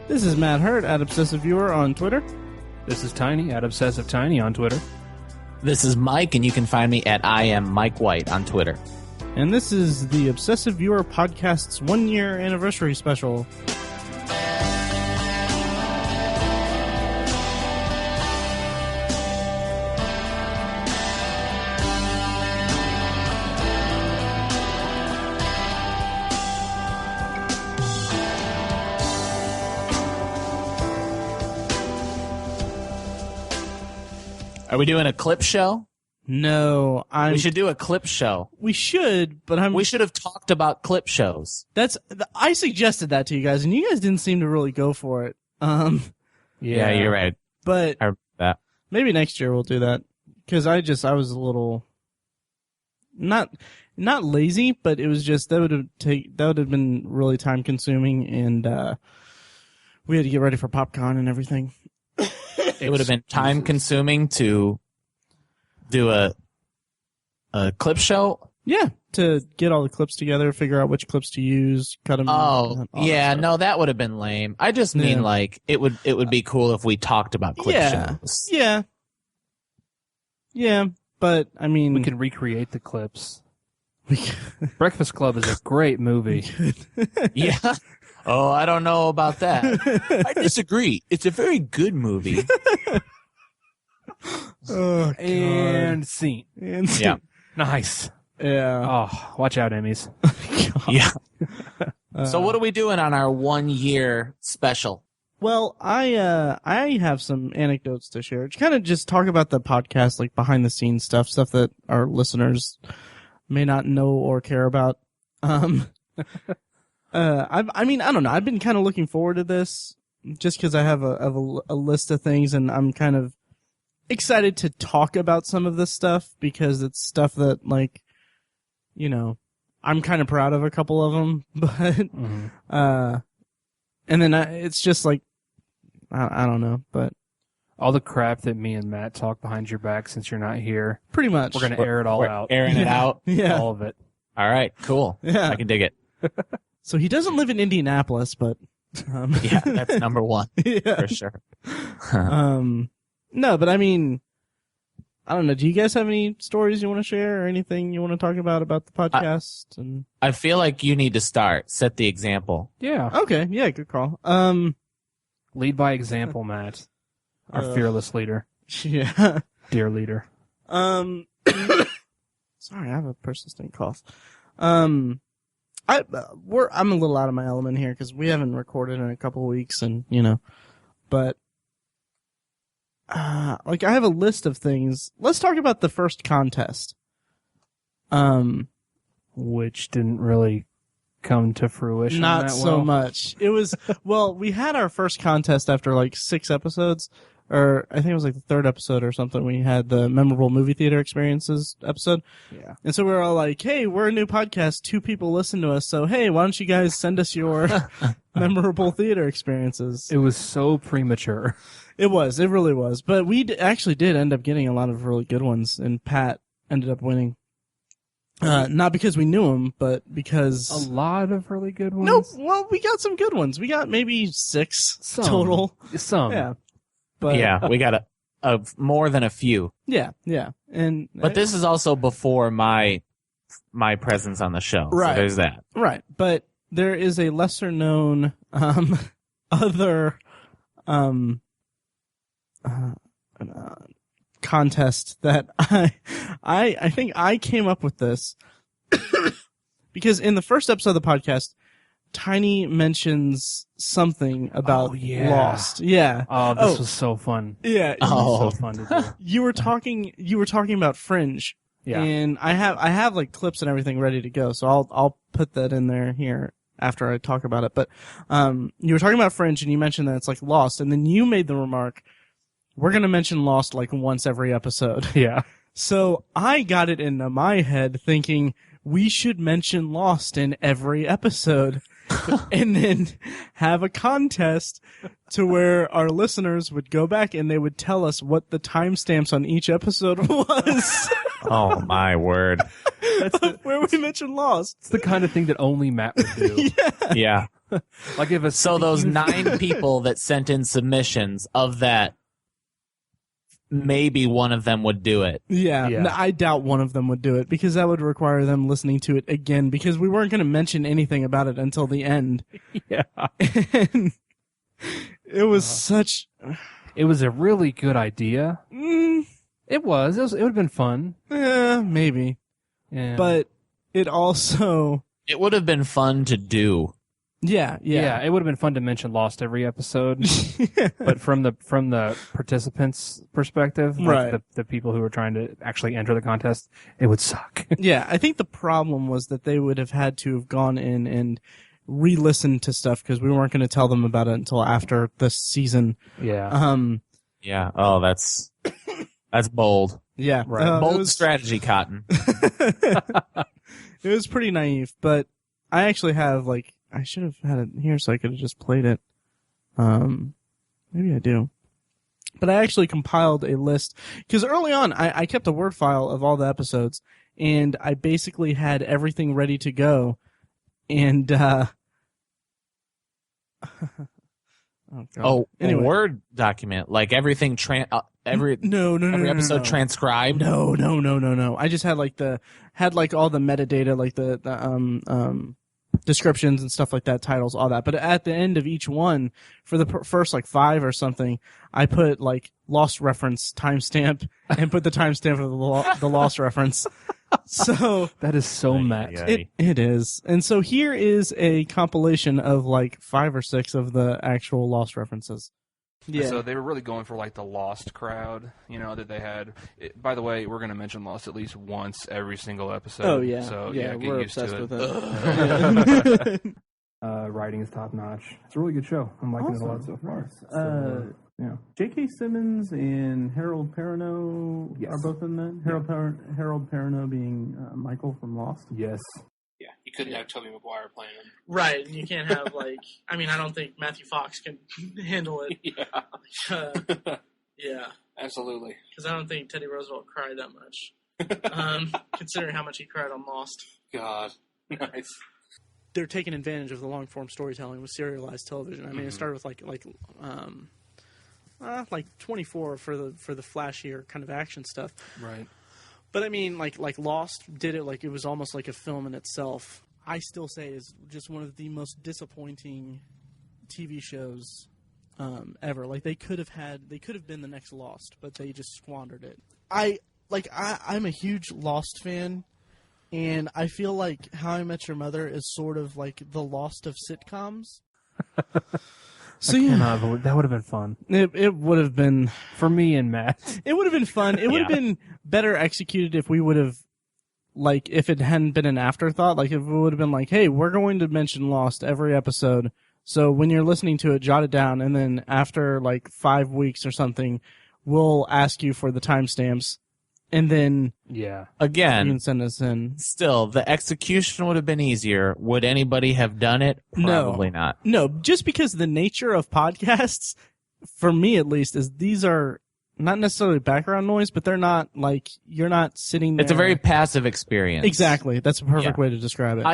This is Matt Hurt at Obsessive Viewer on Twitter. This is Tiny at Obsessive Tiny on Twitter. This is Mike, and you can find me at I am Mike White on Twitter. And this is the Obsessive Viewer Podcast's 1-year anniversary special. Are we doing a clip show? No, We should do a clip show. We should, but We should have talked about clip shows. I suggested that to you guys, and you guys didn't seem to really go for it. Yeah, you're right. But I remember that. Maybe next year we'll do that, because I was a little not lazy, but it was just that would have been really time consuming, and we had to get ready for PopCon and everything. It would have been time consuming to do a clip show. Yeah, to get all the clips together, figure out which clips to use, cut them. Oh, yeah, no, that would have been lame. I just mean like it would be cool if we talked about clip shows. Yeah, but I mean, we could recreate the clips. Breakfast Club is a great movie. Yeah. Oh, I don't know about that. I disagree. It's a very good movie. Oh, God. And scene. Yeah. Nice. Yeah. Oh, watch out, Emmys. Yeah. So what are we doing on our 1-year special? Well, I have some anecdotes to share. Kind of just talk about the podcast, like behind the scenes stuff that our listeners may not know or care about. I mean, I don't know. I've been kind of looking forward to this just because I have a list of things, and I'm kind of excited to talk about some of this stuff because it's stuff that, like, you know, I'm kind of proud of a couple of them, but, and then it's just like, I don't know, but. All the crap that me and Matt talk behind your back since you're not here. Pretty much. We're going to air it all out. Airing it out? Yeah. All of it. All right, cool. Yeah. I can dig it. So he doesn't live in Indianapolis, but. Yeah, that's number one. Yeah. For sure. No, but I mean, I don't know. Do you guys have any stories you want to share or anything you want to talk about the podcast? I feel like you need to start. Set the example. Yeah. Okay. Yeah. Good call. Lead by example, Matt. Our fearless leader. Yeah. Dear leader. Sorry, I have a persistent cough. I'm a little out of my element here because we haven't recorded in a couple of weeks, and but like I have a list of things. Let's talk about the first contest. Which didn't really come to fruition. Not so much. It was we had our first contest after like 6 episodes. Or I think it was like the 3rd episode or something. We had the memorable movie theater experiences episode. Yeah. And so we were all like, hey, we're a new podcast. 2 people listen to us. So, hey, why don't you guys send us your memorable theater experiences? It was so premature. It was. It really was. But we actually did end up getting a lot of really good ones. And Pat ended up winning. Not because we knew him, but because... A lot of really good ones? No, well, we got some good ones. We got maybe 6 total. Some. Yeah. But, yeah, we got a more than a few. Yeah. But this is also before my presence on the show. Right. So there's that. Right. But there is a lesser known other contest that I think I came up with this because in the first episode of the podcast, Tiny mentions something about Lost. Yeah. Oh, this was so fun. Yeah. So fun to do. You were talking about Fringe. Yeah. And I have like clips and everything ready to go, so I'll put that in there here after I talk about it. But you were talking about Fringe and you mentioned that it's like Lost, and then you made the remark, we're gonna mention Lost like once every episode. Yeah. So I got it into my head thinking we should mention Lost in every episode. And then have a contest to where our listeners would go back and they would tell us what the timestamps on each episode was. Oh, my word. Where we mentioned Lost. It's the kind of thing that only Matt would do. Yeah. Like if it's So those 9 people that sent in submissions, of that, maybe one of them would do it. Yeah, Yeah. no, I doubt one of them would do it because that would require them listening to it again because we weren't going to mention anything about it until the end. Yeah. And it was such... It was a really good idea. Mm, It would have been fun. maybe. Yeah. But it also... It would have been fun to do. Yeah. it would have been fun to mention Lost every episode. But from the participants' perspective, like Right. the people who were trying to actually enter the contest, it would suck. Yeah, I think the problem was that they would have had to have gone in and re-listened to stuff because we weren't going to tell them about it until after the season. Yeah. Yeah. Oh, that's bold. Yeah. Right. Bold strategy, Cotton. It was pretty naive, but I actually have, like, I should have had it here so I could have just played it. Maybe I do. But I actually compiled a list, because early on I kept a Word file of all the episodes, and I basically had everything ready to go, and, oh, God. A Word document, like everything, every No, episode no. transcribed. No. I just had all the metadata, like the descriptions and stuff like that, titles, all that. But at the end of each one, for the first like 5 or something, I put like lost reference timestamp and put the timestamp of the lost reference. So That is so mad. it is. And so here is a compilation of like 5 or 6 of the actual lost references. Yeah. So they were really going for like the Lost crowd, that they had. By the way, we're going to mention Lost at least once every single episode. Oh yeah. So yeah, get we're used obsessed to with it. it. Writing is top notch. It's a really good show. I'm liking it a lot so far. Yeah. J.K. Simmons and Harold Perrineau are both in that. Harold Perrineau being Michael from Lost. Yes. Yeah, you couldn't have Tobey Maguire playing him. Right, and you can't have I don't think Matthew Fox can handle it. Yeah. Yeah, Absolutely. because I don't think Teddy Roosevelt cried that much, considering how much he cried on Lost. God. Nice. They're taking advantage of the long form storytelling with serialized television. I mean, it started with like 24 for the flashier kind of action stuff. Right. But I mean, like Lost did it like it was almost like a film in itself. I still say is just one of the most disappointing TV shows ever. Like they could have been the next Lost, but they just squandered it. I'm a huge Lost fan, and I feel like How I Met Your Mother is sort of like the Lost of sitcoms. So yeah, That would have been fun. It would have been For me and Matt. It would have been fun. It would have been better executed if we would have, like, if it hadn't been an afterthought. Like, if it would have been like, hey, we're going to mention Lost every episode. So when you're listening to it, jot it down. And then after, like, 5 weeks or something, we'll ask you for the timestamps. And then Yeah. you Again, can send us in. still, the execution would have been easier. Would anybody have done it? Probably not. No, just because the nature of podcasts, for me at least, is these are not necessarily background noise, but they're not like you're not sitting there. It's a very passive experience. Exactly. That's a perfect Yeah. way to describe it.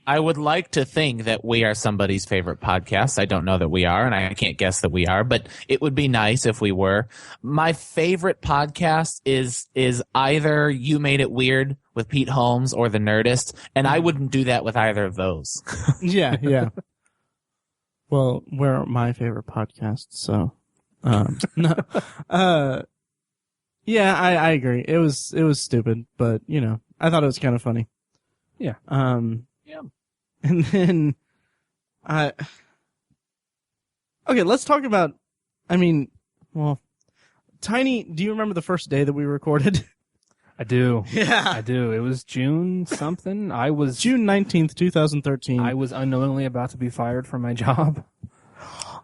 I would like to think that we are somebody's favorite podcast. I don't know that we are, and I can't guess that we are, but it would be nice if we were. My favorite podcast is either You Made It Weird with Pete Holmes or The Nerdist, and I wouldn't do that with either of those. Yeah. Well, we're my favorite podcast, so no. Yeah, I agree. It was stupid, but I thought it was kind of funny. Yeah. Yeah. And then okay, let's talk about Tiny, do you remember the first day that we recorded? I do. Yeah. I do. It was June something. June 19th, 2013. I was unknowingly about to be fired from my job.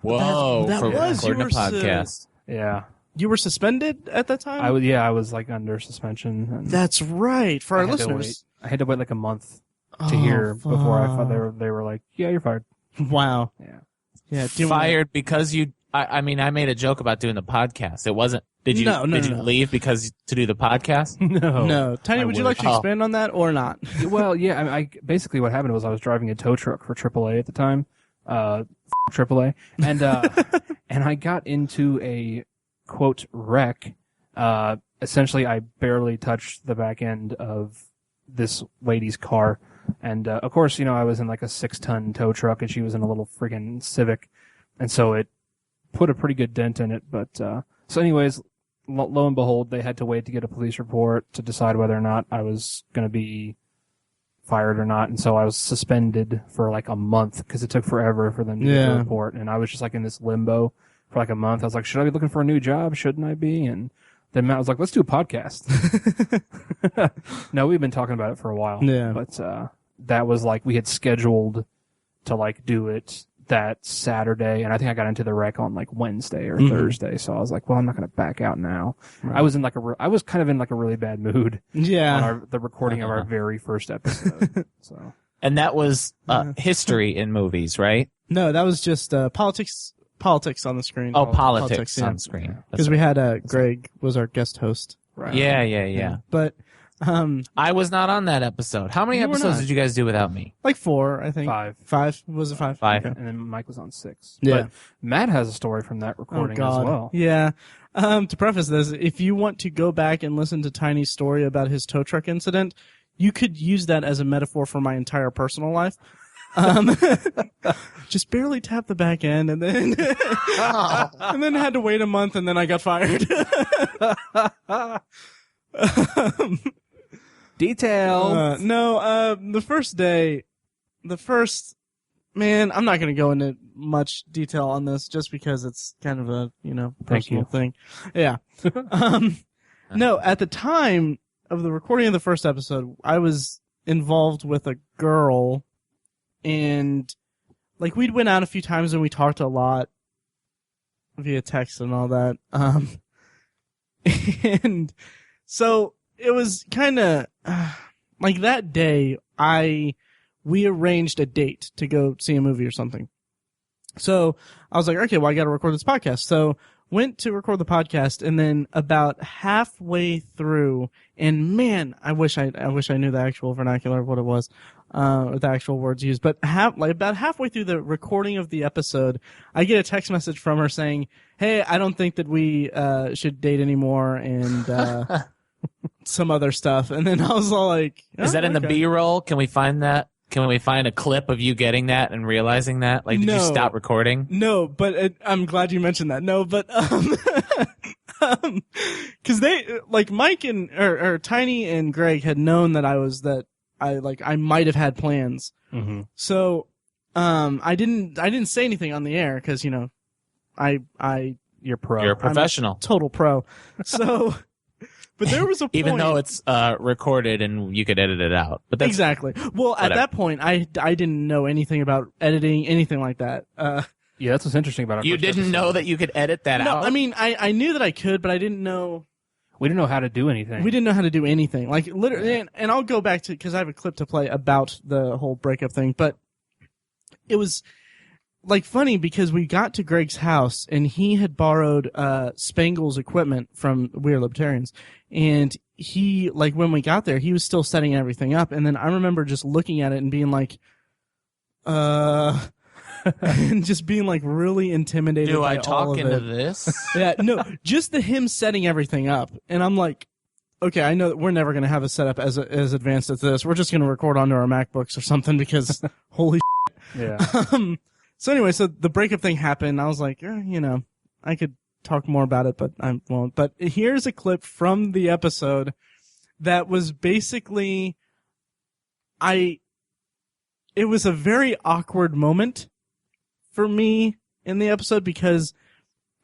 Whoa, that for was, recording you a were podcast. Yeah. You were suspended at that time? I was like under suspension. And That's right. For our I had to listeners. wait. I had to wait like a month to hear before I thought fuck. they were like, yeah, you're fired. Wow. Yeah. Yeah. do you Fired because you I mean, I made a joke about doing the podcast. It wasn't. Did you? No, did you no. leave because to do the podcast? No. No, Tiny, would you like to expand on that or not? Well, yeah. I basically what happened was I was driving a tow truck for AAA at the time, AAA, and and I got into a quote wreck. Essentially, I barely touched the back end of this lady's car, and of course, I was in like a 6-ton tow truck, and she was in a little friggin' Civic, and so it put a pretty good dent in it. But so, anyways. Lo and behold, they had to wait to get a police report to decide whether or not I was going to be fired or not. And so I was suspended for like a month because it took forever for them to get the report. And I was just like in this limbo for like a month. I was like, should I be looking for a new job? Shouldn't I be? And then Matt was like, let's do a podcast. No, we've been talking about it for a while. Yeah. But that was like we had scheduled to like do it that Saturday, and I think I got into the wreck on like Wednesday or Thursday. So I was like, well, I'm not going to back out now. Right. I was kind of in like a really bad mood. Yeah. On the recording of our very first episode. So. And that was history in movies, right? No, that was just politics on the screen. Oh, politics on screen. Because we had Greg was our guest host. Right. Yeah. But I was not on that episode. How many episodes did you guys do without me? Like 4, I think. 5. Was it 5? 5. Okay. And then Mike was on 6. Yeah. But Matt has a story from that recording as well. Yeah. To preface this, if you want to go back and listen to Tiny's story about his tow truck incident, you could use that as a metaphor for my entire personal life. Just barely tapped the back end and then and then had to wait a month and then I got fired. Details. The first day, man, I'm not going to go into much detail on this just because it's kind of a, personal thing. Yeah. No, at the time of the recording of the first episode, I was involved with a girl and like we'd went out a few times and we talked a lot via text and all that. And so it was kind of like that day we arranged a date to go see a movie or something. So I was like, okay, well, I got to record this podcast. So went to record the podcast, and then about halfway through, and man, I wish I knew the actual vernacular of what it was, or the actual words used. But about halfway through the recording of the episode, I get a text message from her saying, "Hey, I don't think that we should date anymore," and some other stuff. And then I was all like, "Is that in the B-roll? Can we find that? Can we find a clip of you getting that and realizing that? Like, did you stop recording?" No, but I'm glad you mentioned that. No, but because they like Mike and or Tiny and Greg had known that I might have had plans. Mm-hmm. So I didn't say anything on the air because you're pro. You're a professional. I'm a total pro. So. But there was a point. Even though it's recorded and you could edit it out. But that's, exactly. Well, at that point, I didn't know anything about editing, anything like that. Yeah, that's what's interesting about it. You didn't know that you could edit that out? No, I mean, I knew that I could, but I didn't know. We didn't know how to do anything. We didn't know how to do anything. Like, literally, and I'll go back to, because I have a clip to play about the whole breakup thing, but it was, like, funny because we got to Greg's house and he had borrowed Spangle's equipment from We Are Libertarians. And he, like, when we got there, he was still setting everything up. And then I remember just looking at it and being like, and just being, like, really intimidated by all of it. Do I talk into this? Yeah, no, just him setting everything up. And I'm like, okay, I know that we're never going to have a setup as advanced as this. We're just going to record onto our MacBooks or something because holy shit. Yeah. So anyway, so the breakup thing happened. I was like, I could talk more about it, but I won't. But here's a clip from the episode that was basically, it was a very awkward moment for me in the episode because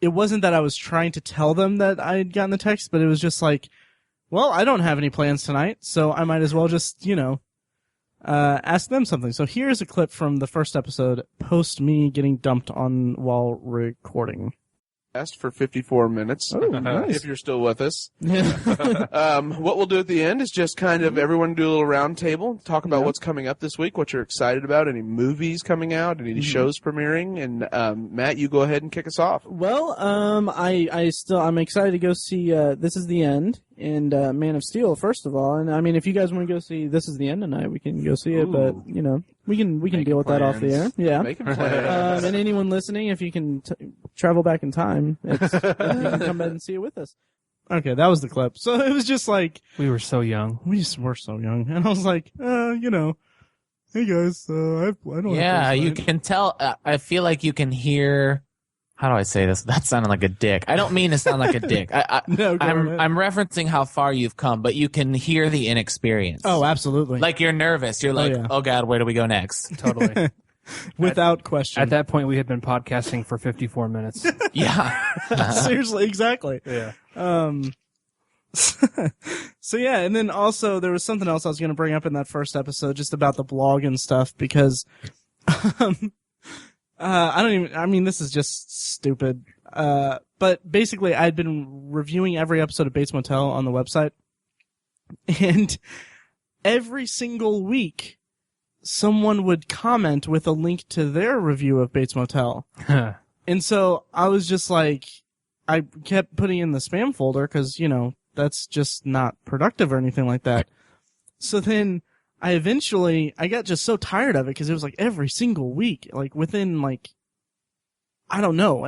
it wasn't that I was trying to tell them that I had gotten the text, but it was just like, well, I don't have any plans tonight, so I might as well just, ask them something. So here's a clip from the first episode, post me getting dumped on while recording. for 54 minutes. Oh, nice. If you're still with us. What we'll do at the end is just kind of everyone do a little round table, talk about what's coming up this week, what you're excited about, any movies coming out, any shows premiering, and Matt, you go ahead and kick us off. Well, I'm excited to go see This Is the End and Man of Steel first of all. And I mean, if you guys want to go see This Is the End tonight, we can go see it. But you know, we can deal with that off the air. Yeah. Making plans. And anyone listening, if you can travel back in time, you can come back and see it with us. Okay, that was the clip. So it was just like We were so young. we just were so young, and I was like, you know, hey guys, I don't. Yeah, have you can tell. I feel like you can hear. How do I say this? That sounded like a dick. I don't mean to sound like a dick. No, go ahead. I'm referencing how far you've come, but you can hear the inexperience. Oh, absolutely. Like you're nervous. You're like, yeah. oh God, where do we go next? Totally. Without question. At that point, we had been podcasting for 54 minutes. Yeah. Seriously, exactly. Yeah. So yeah, and then also there was something else I was going to bring up in that first episode, just about the blog and stuff, because I mean, this is just stupid. But basically I'd been reviewing every episode of Bates Motel on the website, and every single week someone would comment with a link to their review of Bates Motel. And so I was just like, I kept putting in the spam folder because, you know, that's just not productive or anything like that. So then I got just so tired of it because it was like every single week, like within like, I don't know.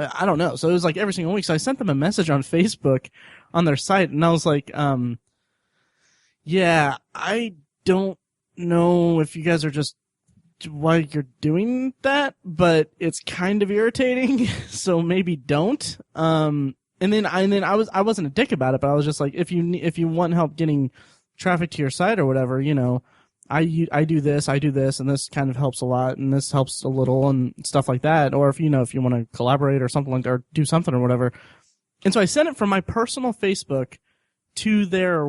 So it was like every single week. So I sent them a message on Facebook on their site, and I was like, yeah, I don't know if you guys are just why you're doing that, but it's kind of irritating. So maybe don't. And then I wasn't a dick about it, but I was just like, if you want help getting traffic to your site or whatever, you know, I do this, and this kind of helps a lot, and this helps a little, and stuff like that. Or if you want to collaborate or something like that, or do something or whatever. And so I sent it from my personal Facebook to their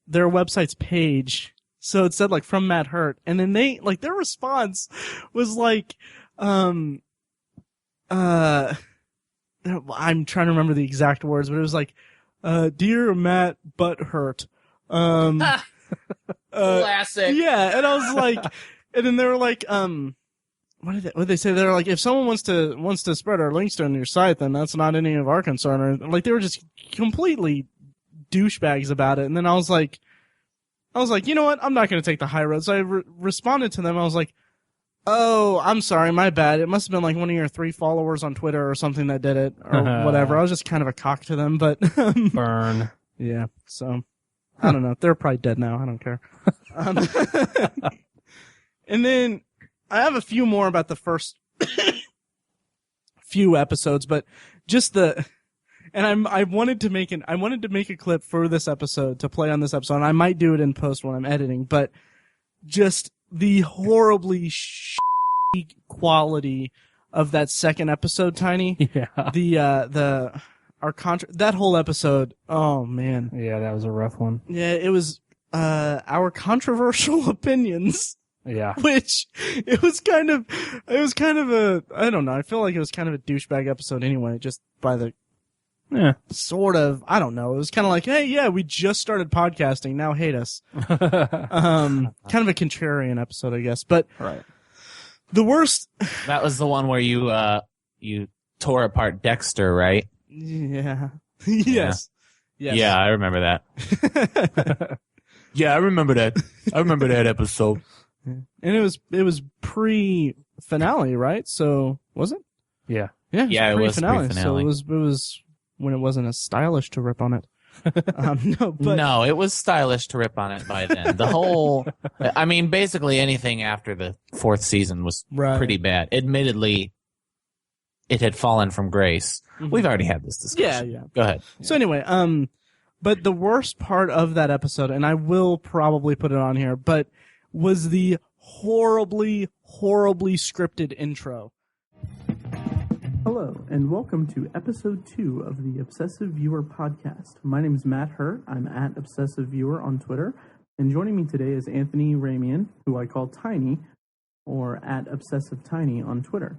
website's page. So it said like from Matt Hurt, and then their response was like, I'm trying to remember the exact words, but it was like, dear Matt Butthurt, Classic. yeah, and I was like, and then they were like, what did they say? They were like, if someone wants to spread our links on your site, then that's not any of our concern. Or like they were just completely douchebags about it. And then I was like, you know what? I'm not going to take the high road. So I responded to them. I was like, oh, I'm sorry, my bad. It must have been like one of your 3 followers on Twitter or something that did it, or whatever. I was just kind of a cock to them, but Burn. yeah. So I don't know. They're probably dead now. I don't care. And then I have a few more about the first few episodes, but just I wanted to make a clip for this episode to play on this episode, and I might do it in post when I'm editing, but just the horribly shitty quality of that second episode, Tiny. Yeah. That whole episode, oh man. Yeah, that was a rough one. Yeah, it was, our controversial opinions. Yeah. Which, it was kind of I don't know, I feel like it was kind of a douchebag episode anyway, just by the, sort of, I don't know, it was kind of like, hey, yeah, we just started podcasting, now hate us. Kind of a contrarian episode, I guess, but. Right. The worst. That was the one where you tore apart Dexter, right? Yeah. Yes. Yes. Yeah, I remember that. Yeah, I remember that. I remember that episode. And it was pre-finale, right? So was it? Yeah. Yeah. Yeah, it was pre-finale. So pre-finale. it was when it wasn't as stylish to rip on it. No, it was stylish to rip on it by then. The whole, I mean, basically anything after the 4th season was pretty bad. Admittedly, it had fallen from grace. Mm-hmm. We've already had this discussion. Yeah. Go ahead. So anyway, but the worst part of that episode, and I will probably put it on here, but was the horribly, horribly scripted intro. Hello, and welcome to episode 2 of the Obsessive Viewer Podcast. My name is Matt Hurt. I'm at Obsessive Viewer on Twitter. And joining me today is Anthony Ramian, who I call Tiny, or at Obsessive Tiny on Twitter.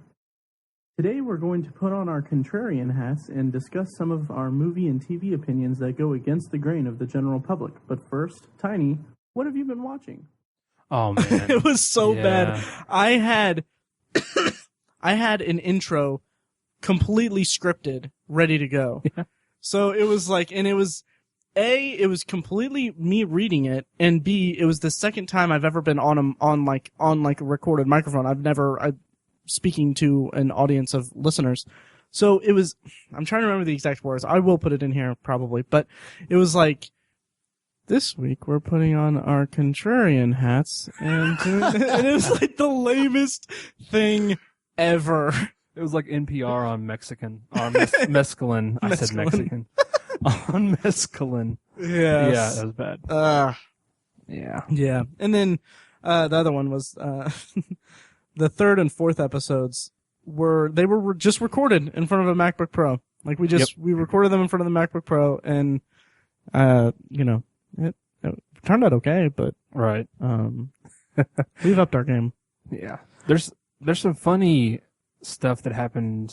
Today we're going to put on our contrarian hats and discuss some of our movie and TV opinions that go against the grain of the general public. But first, Tiny, what have you been watching? Oh man, It was so Yeah. bad. I had an intro completely scripted, ready to go. Yeah. So it was like, and it was A, it was completely me reading it, and B, it was the second time I've ever been on a recorded microphone. I'm speaking to an audience of listeners. So it was, I'm trying to remember the exact words. I will put it in here probably, but it was like, this week we're putting on our contrarian hats, and it was like the lamest thing ever. it was like NPR on Mexican, on mescaline. I said Mexican. On mescaline. Yeah. Yeah, that was bad. Yeah. Yeah. And then the other one was the third and fourth episodes were just recorded in front of a MacBook Pro. Like we recorded them in front of the MacBook Pro, and it turned out okay, but Right. we've upped our game. Yeah. There's some funny stuff that happened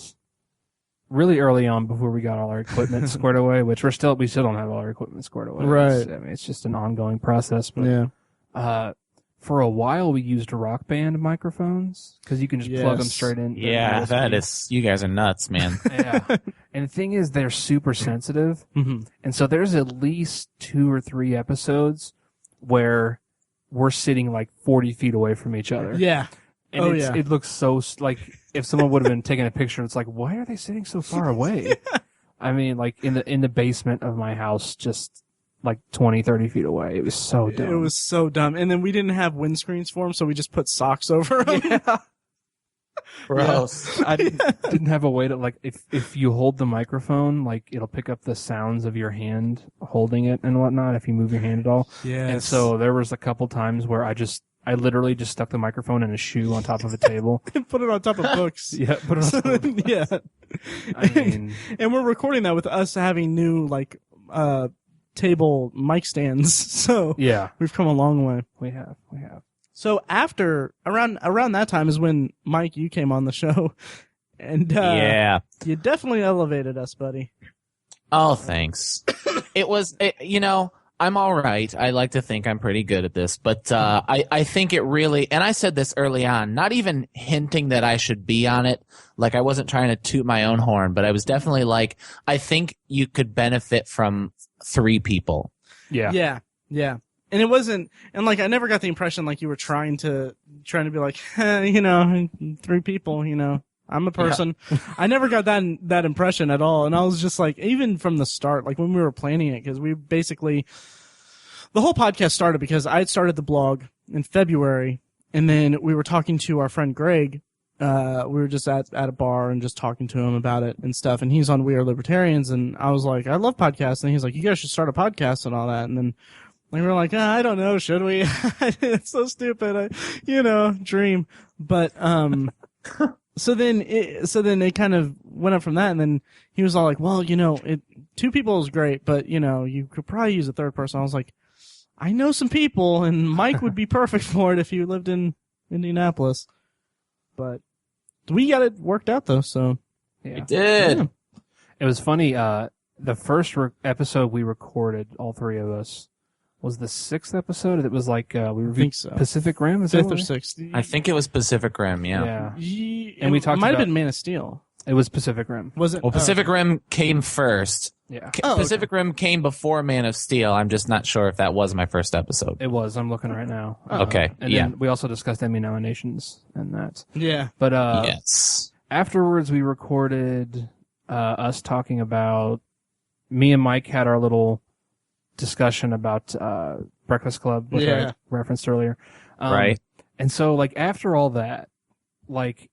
really early on before we got all our equipment squared away, which we still don't have all our equipment squared away. Right. It's just an ongoing process. But, for a while we used Rock Band microphones because you can just plug them straight in. Yeah, that is. You guys are nuts, man. Yeah. And the thing is, they're super sensitive. Mm-hmm. And so there's at least 2 or 3 episodes where we're sitting like 40 feet away from each other. Yeah. And it looks so, like, if someone would have been taking a picture, it's like, why are they sitting so far away? I mean, like, in the basement of my house, just like 20, 30 feet away. It was so dumb. It was so dumb. And then we didn't have windscreens for them, so we just put socks over them. Yeah. Gross. I didn't have a way to, like, if you hold the microphone, like, it'll pick up the sounds of your hand holding it and whatnot if you move your hand at all. Yeah. And so there was a couple times where I literally just stuck the microphone in a shoe on top of a table. And put it on top of books. Yeah, put it on top of Yeah. I mean, And we're recording that with us having new, like, table mic stands. So yeah, we've come a long way. we have. So after, around that time is when, Mike, you came on the show. And, Yeah. you definitely elevated us, buddy. Oh, thanks. I'm all right. I like to think I'm pretty good at this, but I think it really, and I said this early on, not even hinting that I should be on it, like I wasn't trying to toot my own horn, but I was definitely like, I think you could benefit from 3 people. Yeah. Yeah. And it wasn't, and like I never got the impression like you were trying to be like, 3 people, I'm a person. Yeah. I never got that impression at all. And I was just like, even from the start, like when we were planning it, because we basically, the whole podcast started because I had started the blog in February, and then we were talking to our friend Greg. We were just at a bar and just talking to him about it and stuff. And he's on We Are Libertarians, and I was like, I love podcasts. And he's like, you guys should start a podcast and all that. And then we were like, I don't know, should we? It's so stupid. Dream. But, So then it kind of went up from that, and then he was all like, well, 2 people is great, but, you could probably use a 3rd person. I was like, I know some people, and Mike would be perfect for it if you lived in Indianapolis. But we got it worked out, though, so. Yeah. We did. Yeah. It was funny, the first episode we recorded, all 3 of us, was the 6th episode. It was like, we reviewed so. Pacific Rim, is 5th that or what 6th. I think it was Pacific Rim, yeah. And we talked It might have about- been Man of Steel. It was Pacific Rim. Was it? Well, Pacific Rim came first. Yeah. Pacific Rim came before Man of Steel. I'm just not sure if that was my first episode. It was. I'm looking right now. Okay, And yeah. then we also discussed Emmy nominations and that. Yeah. But Yes. afterwards, we recorded us talking about. Me and Mike had our little discussion about Breakfast Club, which I referenced earlier. Right. And so, like, after all that, like,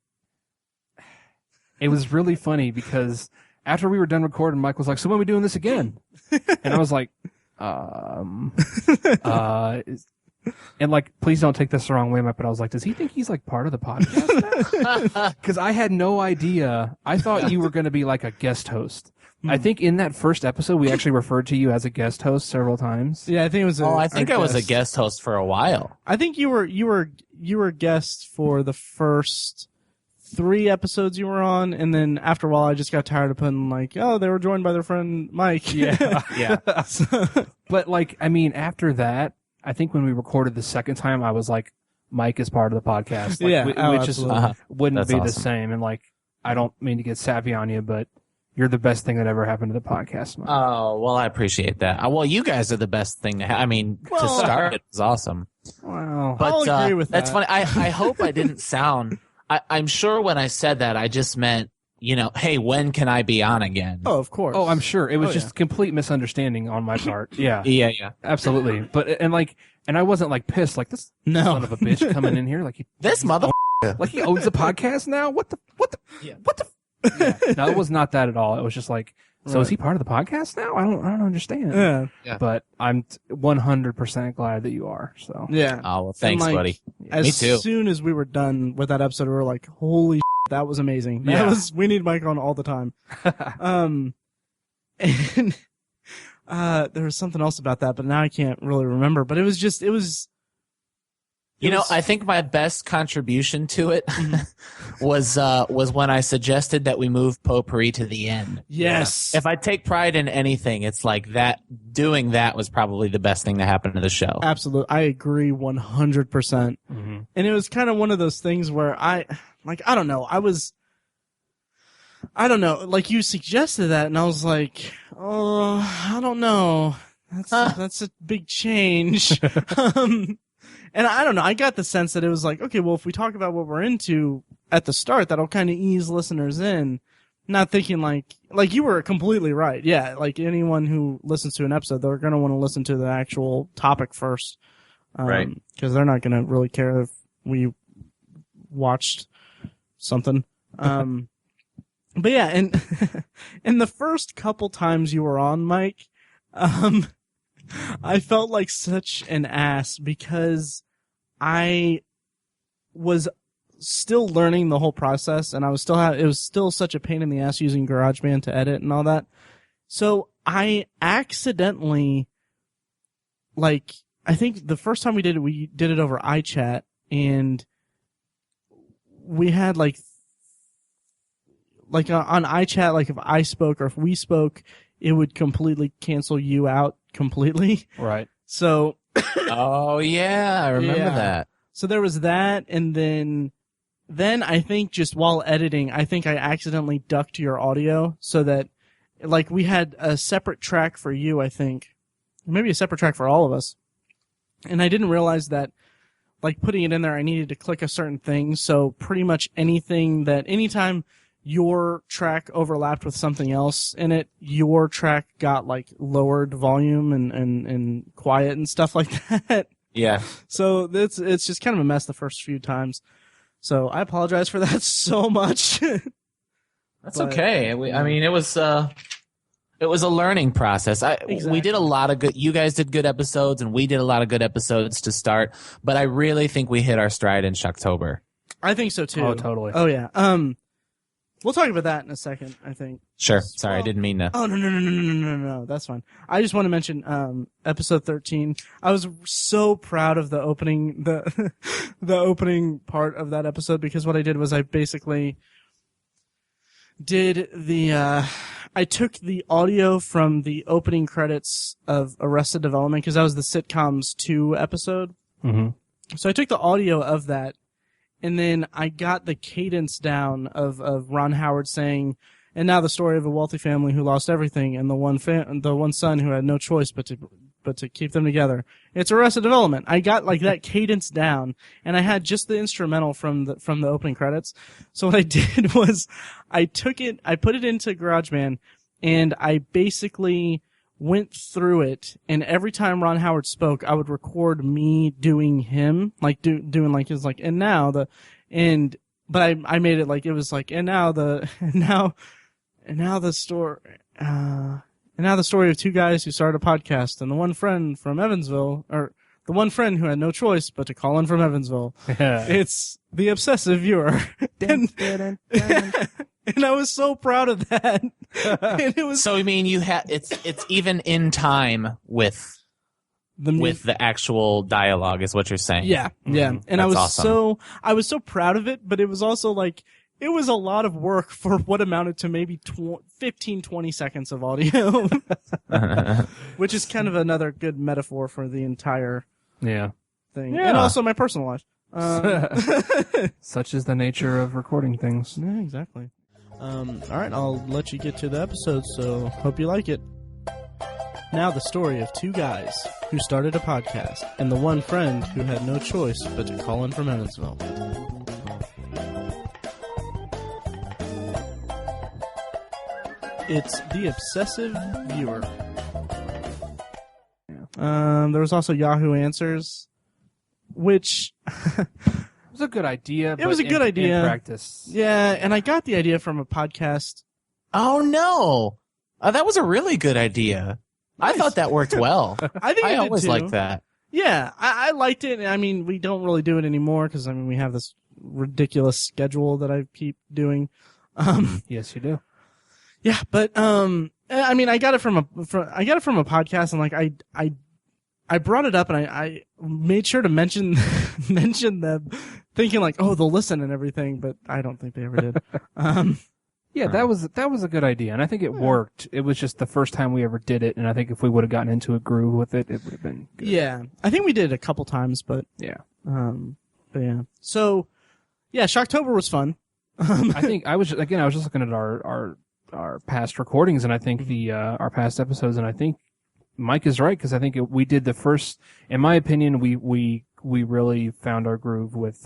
it was really funny because after we were done recording, Mike was like, so when are we doing this again? And I was like, and like, please don't take this the wrong way, Mike, but I was like, does he think he's like part of the podcast? Because I had no idea. I thought you were going to be like a guest host. I think in that first episode, we actually referred to you as a guest host several times. Yeah, I think it was. I think I was a guest host for a while. I think you were guest for the first 3 episodes you were on, and then after a while I just got tired of putting like, oh, they were joined by their friend Mike. Yeah. Yeah. But like, I mean, after that, I think when we recorded the second time, I was like, Mike is part of the podcast. Like, Yeah. we just Absolutely. wouldn't That's be the awesome. same. And like, I don't mean to get sappy on you, but you're the best thing that ever happened to the podcast, Mike. Oh, well, I appreciate that. Well, you guys are the best thing to I mean, to Well- start, it was awesome. Wow. But I'll agree with that's that. funny. I hope I didn't sound. I'm sure when I said that, I just meant, hey, when can I be on again? Oh, of course. Oh, I'm sure it was Oh, just complete misunderstanding on my part. Yeah, Yeah. absolutely. But and I wasn't like pissed, like this No. son of a bitch coming in here, like This mother. like he owns the podcast now. What the? Yeah. No, it was not that at all. It was just like, so is he part of the podcast now? I don't understand. Yeah. But I'm 100% glad that you are. So Yeah. Oh, well, thanks, like, buddy. As Me too. soon as we were done with that episode, we were like, holy that was amazing. Yeah. We need Mike on all the time. And there was something else about that, but now I can't really remember. But it was I think my best contribution to it was when I suggested that we move potpourri to the end. yes. If I take pride in anything, it's like that. Doing that was probably the best thing to happen to the show. Absolutely. I agree 100%. And it was kind of one of those things where I don't know. I don't know. Like you suggested that and I was like, oh, I don't know. That's a big change. And I don't know. I got the sense that it was like, okay, well, if we talk about what we're into at the start, that'll kind of ease listeners in. Not thinking like you were completely right. Yeah. Like anyone who listens to an episode, they're going to want to listen to the actual topic first. Right. Cause they're not going to really care if we watched something. But yeah, and in the first couple times you were on, Mike, I felt like such an ass because I was still learning the whole process and it was still such a pain in the ass using GarageBand to edit and all that. So I accidentally, like, I think the first time we did it over iChat and we had like on iChat, like if I spoke or if we spoke, it would completely cancel you out completely. right. So, Oh yeah, I remember Yeah. that. so there was that, and then I think just while editing, I think I accidentally ducked your audio so that, like, we had a separate track for you, I think, maybe a separate track for all of us, and I didn't realize that, like, putting it in there, I needed to click a certain thing. So pretty much anytime your track overlapped with something else in it, your track got like lowered volume and quiet and stuff like that. Yeah. So it's just kind of a mess the first few times. So I apologize for that so much. That's But- okay. I mean, it was a learning process. We Exactly. did a lot of good. You guys did good episodes, and we did a lot of good episodes to start. But I really think we hit our stride in Shocktober. I think so too. Oh, totally. Oh yeah. We'll talk about that in a second, I think. Sure. Sorry, I didn't mean to. Oh, no. That's fine. I just want to mention, episode 13. I was so proud of the opening, the opening part of that episode because what I did was I basically did I took the audio from the opening credits of Arrested Development because that was the Sitcoms 2 episode. Mm-hmm. So I took the audio of that, and then I got the cadence down of Ron Howard saying, "And now the story of a wealthy family who lost everything, and the one son who had no choice but to keep them together." It's Arrested Development. I got like that cadence down, and I had just the instrumental from the opening credits. So what I did was I put it into GarageBand, and I basically went through it, and every time Ron Howard spoke, I would record me doing him, like doing like his like, and now but I made it like it was like, and now the story of two guys who started a podcast, and the one friend from Evansville, or the one friend who had no choice but to call in from Evansville. It's the Obsessive Viewer. And I was so proud of that. And it was So I mean, it's even in time with the actual dialogue, is what you're saying. Yeah. And That's awesome. I was so proud of it, but it was also like, it was a lot of work for what amounted to maybe 15, 20 seconds of audio, which is kind of another good metaphor for the entire thing. Yeah. And also my personal life. Such is the nature of recording things. Yeah, exactly. All right, I'll let you get to the episode, so hope you like it. Now the story of two guys who started a podcast and the one friend who had no choice but to call in from Evansville. It's the Obsessive Viewer. There was also Yahoo Answers, which It was a good idea. was a good idea. In practice. yeah, and I got the idea from a podcast. Oh no, that was a really good idea. I Nice. thought that worked well. I think I it did always too. like that. Yeah, I liked it. I mean, we don't really do it anymore because we have this ridiculous schedule that I keep doing. Yes, you do. Yeah, but I mean, I got it from a podcast, and like I brought it up, and I made sure to mention them, thinking like, oh, they'll listen and everything, but I don't think they ever did. Yeah, that was a good idea, and I think it worked. It was just the first time we ever did it, and I think if we would have gotten into a groove with it, it would have been good. Yeah, I think we did it a couple times, but Yeah. but yeah. So yeah, Shocktober was fun. I think I was just looking at our past recordings, and I think our past episodes, and I think Mike is right, because I think we did the first. In my opinion, we really found our groove with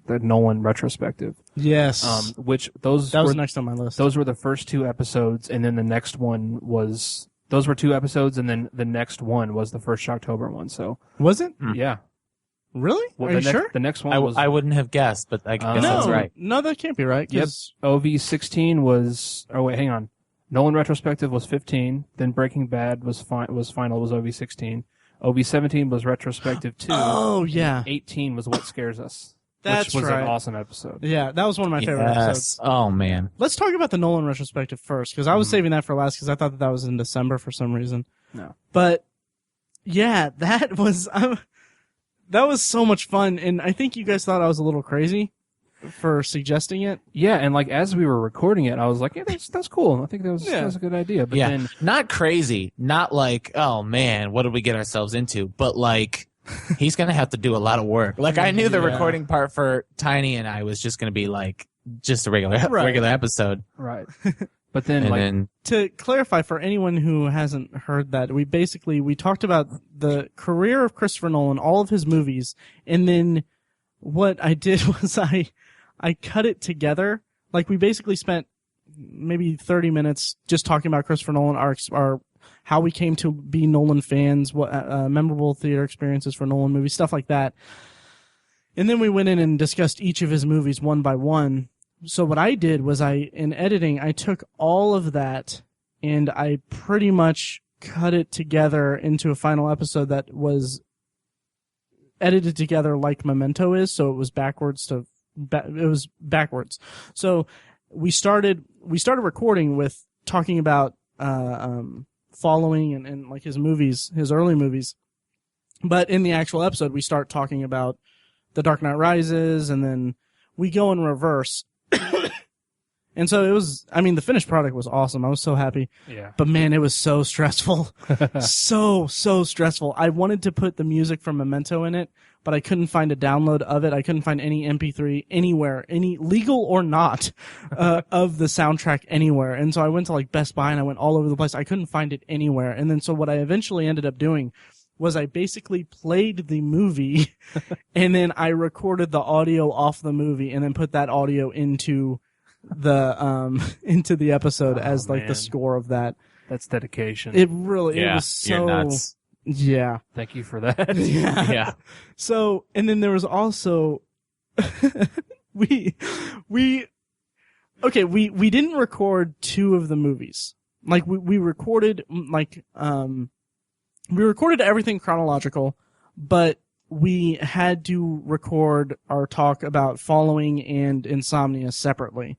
the Nolan retrospective. Yes, Which that was were next on my list. those were the first two episodes, and then the next one was those were two episodes, and then the next one was the first Shocktober one. So Was it yeah, really? well, Are you the sure? The next one was I wouldn't have guessed, but I guess No. that's right. No, that can't be right. 'Cause OV16 was. Oh wait, hang on. Nolan retrospective was 15. Then Breaking Bad was final was OV16. OV17 was retrospective 2. Oh yeah, 18 was What Scares Us. That's which was right. an awesome episode. Yeah, that was one of my favorite episodes. Yes. Oh man. Let's talk about the Nolan retrospective first, because I was saving that for last because I thought that was in December for some reason. No. But yeah, that was so much fun, and I think you guys thought I was a little crazy for suggesting it. Yeah, and like as we were recording it, I was like, "Yeah, that's cool. I think that was a good idea." But Yeah. then, Not crazy. Not like, oh man, what did we get ourselves into? But like, he's gonna have to do a lot of work. Like I knew the Yeah. recording part for Tiny and I was just gonna be like just a regular Right. episode. right. But then, And like, then To clarify for anyone who hasn't heard that, we talked about the career of Christopher Nolan, all of his movies, and then what I did was I cut it together. Like we basically spent maybe 30 minutes just talking about Christopher Nolan, our how we came to be Nolan fans, what memorable theater experiences for Nolan movies, stuff like that. And then we went in and discussed each of his movies one by one. So what I did was in editing, I took all of that and I pretty much cut it together into a final episode that was edited together like Memento is. So it was backwards. So we started recording with talking about, following and like his movies, his early movies. But in the actual episode, we start talking about The Dark Knight Rises, and then we go in reverse. And so it was, I mean, the finished product was awesome. I was so happy. yeah, But man, it was so stressful. so stressful. I wanted to put the music from Memento in it, but I couldn't find a download of it. I couldn't find any MP3 anywhere, any legal or not, of the soundtrack anywhere. And so I went to like Best Buy and I went all over the place. I couldn't find it anywhere. And then so what I eventually ended up doing was I basically played the movie and then I recorded the audio off the movie and then put that audio into the episode as like the man. score of that. that's dedication. It really, it yeah, was so, you're nuts. yeah. Thank you for that. Yeah. Yeah. So, and then there was also, we didn't record two of the movies. Like we recorded we recorded everything chronological, but we had to record our talk about Following and Insomnia separately,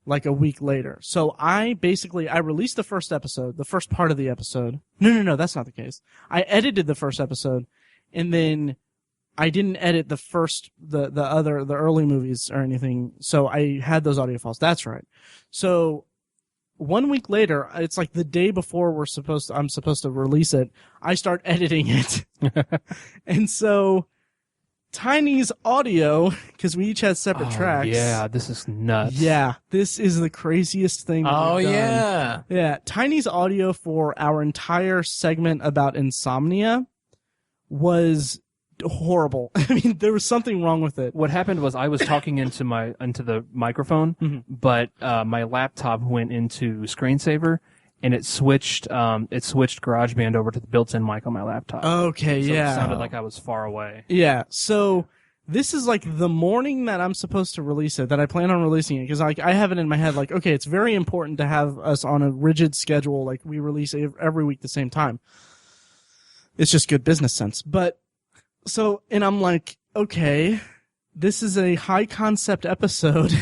like a week later. So I released the first episode, the first part of the episode. No, that's not the case. I edited the first episode, and then I didn't edit the early movies or anything, so I had those audio files. That's right. So 1 week later, it's like the day before I'm supposed to release it, I start editing it. And so Tiny's audio, because we each had separate tracks. Yeah, this is nuts. Yeah, this is the craziest thing that we've done. yeah. Yeah, Tiny's audio for our entire segment about insomnia was horrible. I mean, there was something wrong with it. What happened was I was talking into the microphone, but my laptop went into screensaver, and it switched GarageBand over to the built-in mic on my laptop. Okay, So yeah. It sounded like I was far away. Yeah, so this is like the morning that I'm supposed to release it, that I plan on releasing it, because like I have it in my head like, okay, it's very important to have us on a rigid schedule, like we release every week the same time. It's just good business sense. But so, and I'm like, okay, this is a high concept episode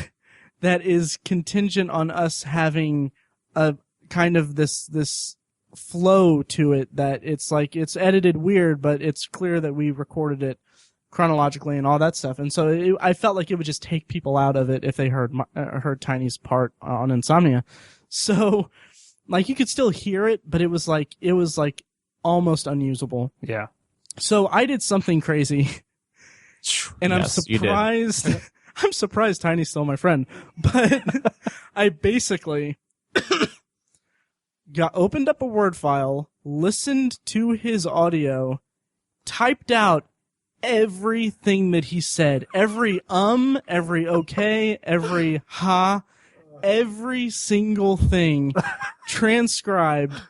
that is contingent on us having a kind of this flow to it, that it's like, it's edited weird, but it's clear that we recorded it chronologically and all that stuff. And so I felt like it would just take people out of it if they heard Tiny's part on Insomnia. So like you could still hear it, but it was like almost unusable. Yeah. So I did something crazy, and Yes, you did. I'm surprised. I'm surprised Tiny's still my friend, but I basically opened up a Word file, listened to his audio, typed out everything that he said, every every okay, every ha, every single thing transcribed.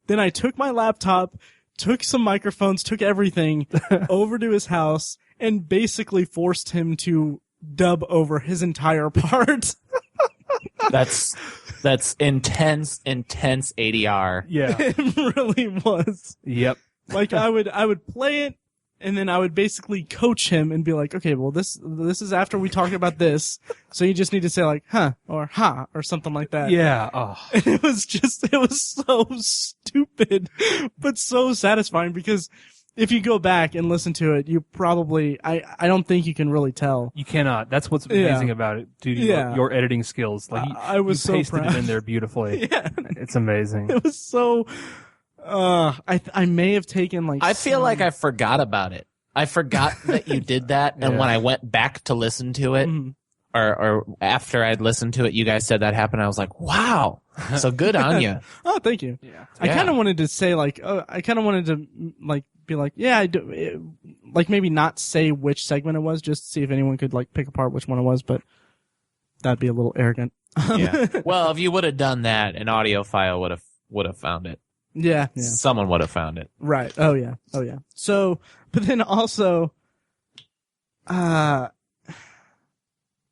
Then I took my laptop, took some microphones, took everything over to his house, and basically forced him to dub over his entire part. That's intense ADR. Yeah. It really was. Yep. Like I would play it, and then I would basically coach him and be like, okay, well this is after we talk about this, so you just need to say like huh or ha or something like that. Yeah. Oh. And it was so stupid, but so satisfying, because if you go back and listen to it, you probably, I don't think you can really tell. You cannot. That's what's Yeah. amazing about it, dude. Yeah. Your editing skills. Like I was you so pasted proud. it in there beautifully. Yeah. It's amazing. It was so, I may have taken like, I feel like I forgot about it. I forgot that you did that, and Yeah. when I went back to listen to it, Mhm. or after I'd listened to it, you guys said that happened. I was like, wow. So good on you. Oh, thank you. Yeah. I Yeah. kind of wanted to say like, I kind of wanted to like be like, yeah, I do, like maybe not say which segment it was, just to see if anyone could like pick apart which one it was, but that'd be a little arrogant. Yeah. Well, if you would have done that, an audio file would have found it. Yeah. Someone would have found it. Right. Oh yeah. So, but then also,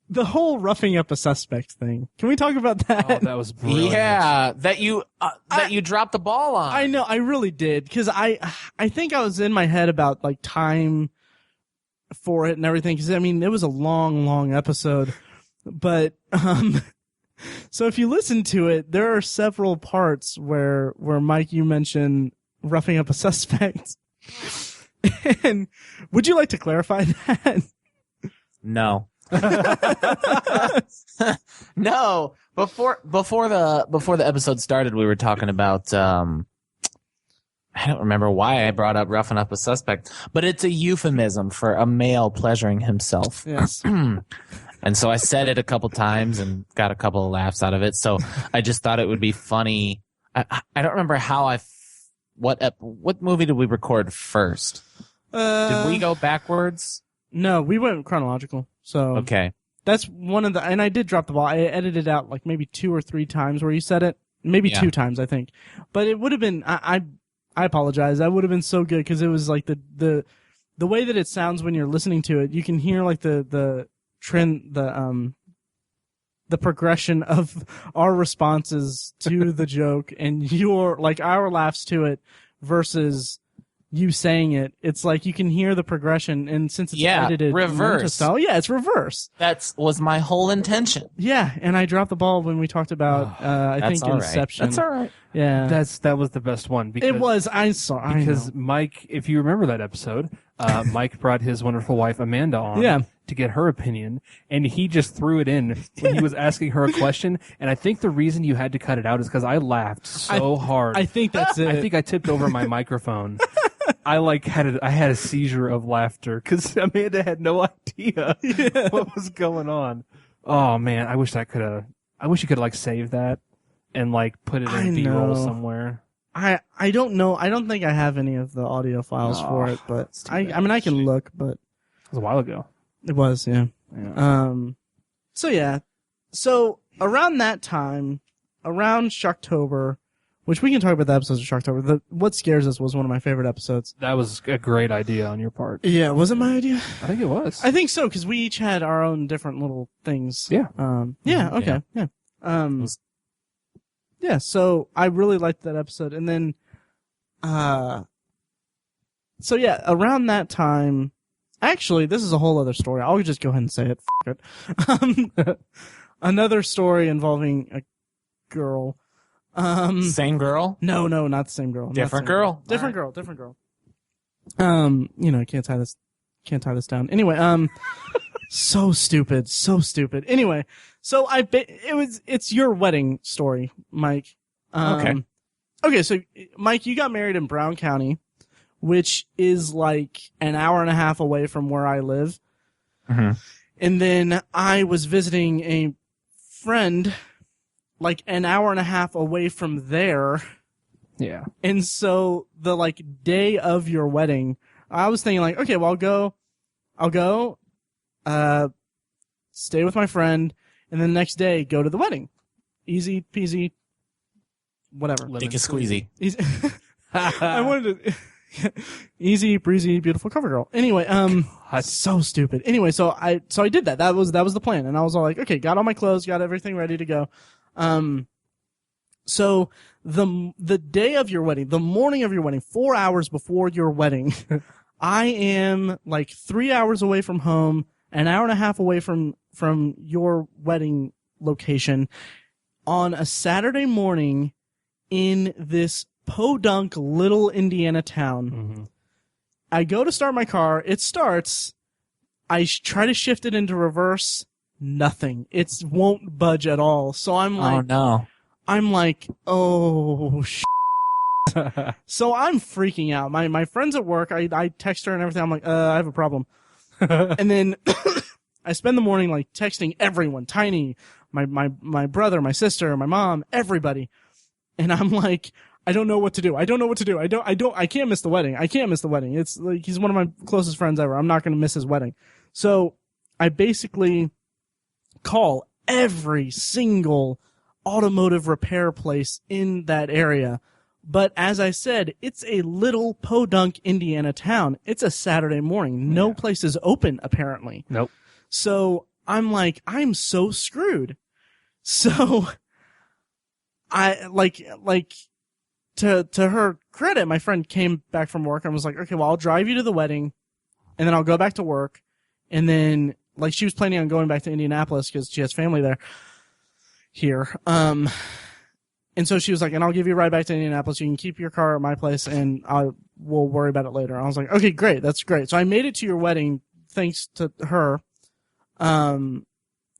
the whole roughing up a suspect thing. Can we talk about that? Oh, that was brilliant. Yeah, that you dropped the ball on. I know, I really did, because I think I was in my head about like time for it and everything, because I mean it was a long episode, but so if you listen to it, there are several parts where Mike, you mention roughing up a suspect, and would you like to clarify that? No. No. Before the episode started, we were talking about I don't remember why I brought up roughing up a suspect, but it's a euphemism for a male pleasuring himself. Yes. And so I said it a couple times and got a couple of laughs out of it. So I just thought it would be funny. I don't remember how what movie did we record first? Did we go backwards? No, we went chronological. So Okay. that's one of the, and I did drop the ball. I edited out like maybe 2 or 3 times where you said it, maybe Yeah. 2 times, I think. But it would have been, I apologize. That would have been so good, because it was like the way that it sounds when you're listening to it. You can hear like the trend, the progression of our responses to the joke, and your like our laughs to it versus you saying it. It's like you can hear the progression, and since it's edited reverse. Manta style, yeah, it's reverse. That was my whole intention. Yeah, and I dropped the ball when we talked about I That's think all right. Inception. That's all right. Yeah, That was the best one. Because, it was. I saw because Mike, if you remember that episode, Mike brought his wonderful wife Amanda on to get her opinion, and he just threw it in when he was asking her a question. And I think the reason you had to cut it out is because I laughed so hard. I think that's it. I think I tipped over my microphone. I had a seizure of laughter because Amanda had no idea what was going on. Oh man, I wish you could have like saved that and like put it in B-roll somewhere. I don't know. I don't think I have any of the audio files for it, but I mean I can look, but it was a while ago. It was, yeah. So around that time, around Shocktober, which we can talk about the episodes of Shocktober. What Scares Us was one of my favorite episodes. That was a great idea on your part. Yeah, was it my idea? I think it was. I think so, because we each had our own different little things. Yeah. Okay. Yeah. Yeah, so I really liked that episode. And then, so yeah, around that time, actually, this is a whole other story. I'll just go ahead and say it. It. Another story involving a girl. Same girl? No, not the same girl. Different girl? Different girl. Can't tie this down. Anyway, so stupid. Anyway, so it's your wedding story, Mike. Okay, so Mike, you got married in Brown County, which is like an hour and a half away from where I live. Mm-hmm. And then I was visiting a friend like an hour and a half away from there. Yeah. And so the like day of your wedding, I was thinking like, okay, well I'll go, stay with my friend, and then the next day go to the wedding. Easy peasy, whatever. Dick a squeezy. Easy. I wanted to easy breezy beautiful cover girl. Anyway, so stupid. Anyway, so I did that. That was the plan, and I was all like, okay, got all my clothes, got everything ready to go. So the day of your wedding, the morning of your wedding, 4 hours before your wedding, I am like 3 hours away from home, an hour and a half away from your wedding location on a Saturday morning in this podunk little Indiana town. Mm-hmm. I go to start my car. It starts. I try to shift it into reverse. Nothing. It won't budge at all. So I'm like, oh no. I'm like, oh, So I'm freaking out. My friend's at work. I text her and everything. I'm like, I have a problem. And then I spend the morning like texting everyone, Tiny, my brother, my sister, my mom, everybody. And I'm like, I don't know what to do. I can't miss the wedding. It's like, he's one of my closest friends ever. I'm not going to miss his wedding. So I basically call every single automotive repair place in that area. But as I said, it's a little podunk Indiana town. It's a Saturday morning. No place is open, apparently. Nope. So I'm like, I'm so screwed. So I to her credit, my friend came back from work and was like, okay, well, I'll drive you to the wedding and then I'll go back to work. And then like she was planning on going back to Indianapolis because she has family here. And so she was like, and I'll give you a ride back to Indianapolis. You can keep your car at my place and we'll worry about it later. I was like, okay, great. That's great. So I made it to your wedding thanks to her. And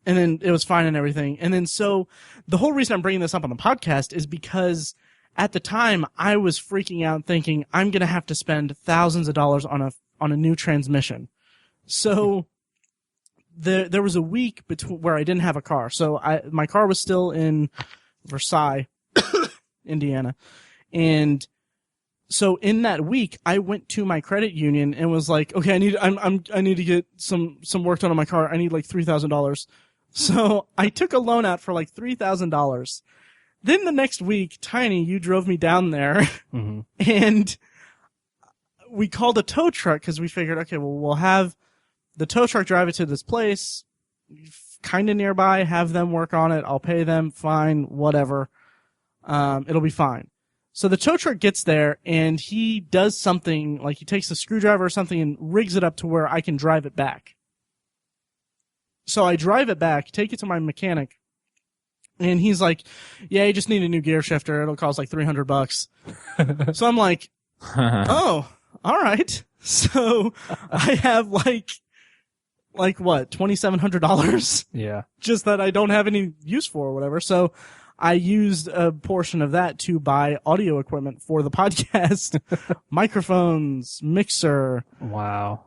then it was fine and everything. And then so the whole reason I'm bringing this up on the podcast is because at the time I was freaking out thinking I'm going to have to spend thousands of dollars on a new transmission. So there was a week between where I didn't have a car. So my car was still in Versailles, Indiana. And so in that week, I went to my credit union and was like, okay, I need to get some work done on my car. I need like $3,000. So I took a loan out for like $3,000. Then the next week, Tiny, you drove me down there Mm-hmm. and we called a tow truck because we figured, okay, well, we'll have the tow truck drive it to this place kind of nearby, have them work on it. I'll pay them, fine, whatever. It'll be fine. So the tow truck gets there, and he does something, like he takes a screwdriver or something and rigs it up to where I can drive it back. So I drive it back, take it to my mechanic, and he's like, yeah, you just need a new gear shifter. It'll cost like $300. So I'm like, oh, all right. So I have like what, $2,700? Yeah. Just that I don't have any use for or whatever. So I used a portion of that to buy audio equipment for the podcast, microphones, mixer, Wow.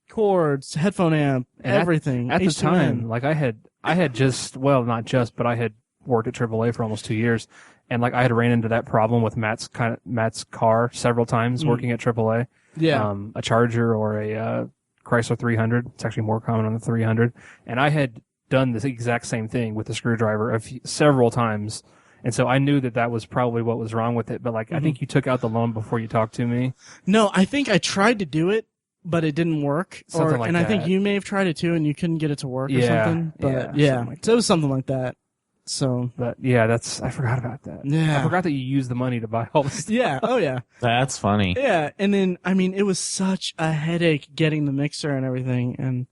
cords, headphone amp, And everything. At the H2N. time, like I had just, well, not just, but I had worked at AAA for almost 2 years, and like I had ran into that problem with Matt's car several times working at AAA. Yeah. A Charger or a Chrysler 300. It's actually more common on the 300. And I had done this exact same thing with the screwdriver several times. And so I knew that was probably what was wrong with it. But like, I think you took out the loan before you talked to me. No, I think I tried to do it, but it didn't work. Something like and I think that. you may have tried it too, and you couldn't get it to work or Yeah, something. But yeah, yeah, something like so it was something like that. So But yeah, I forgot about that. Yeah. I forgot that you used the money to buy all this stuff. yeah, oh yeah, That's funny. yeah. And then I mean, it was such a headache getting the mixer and everything, and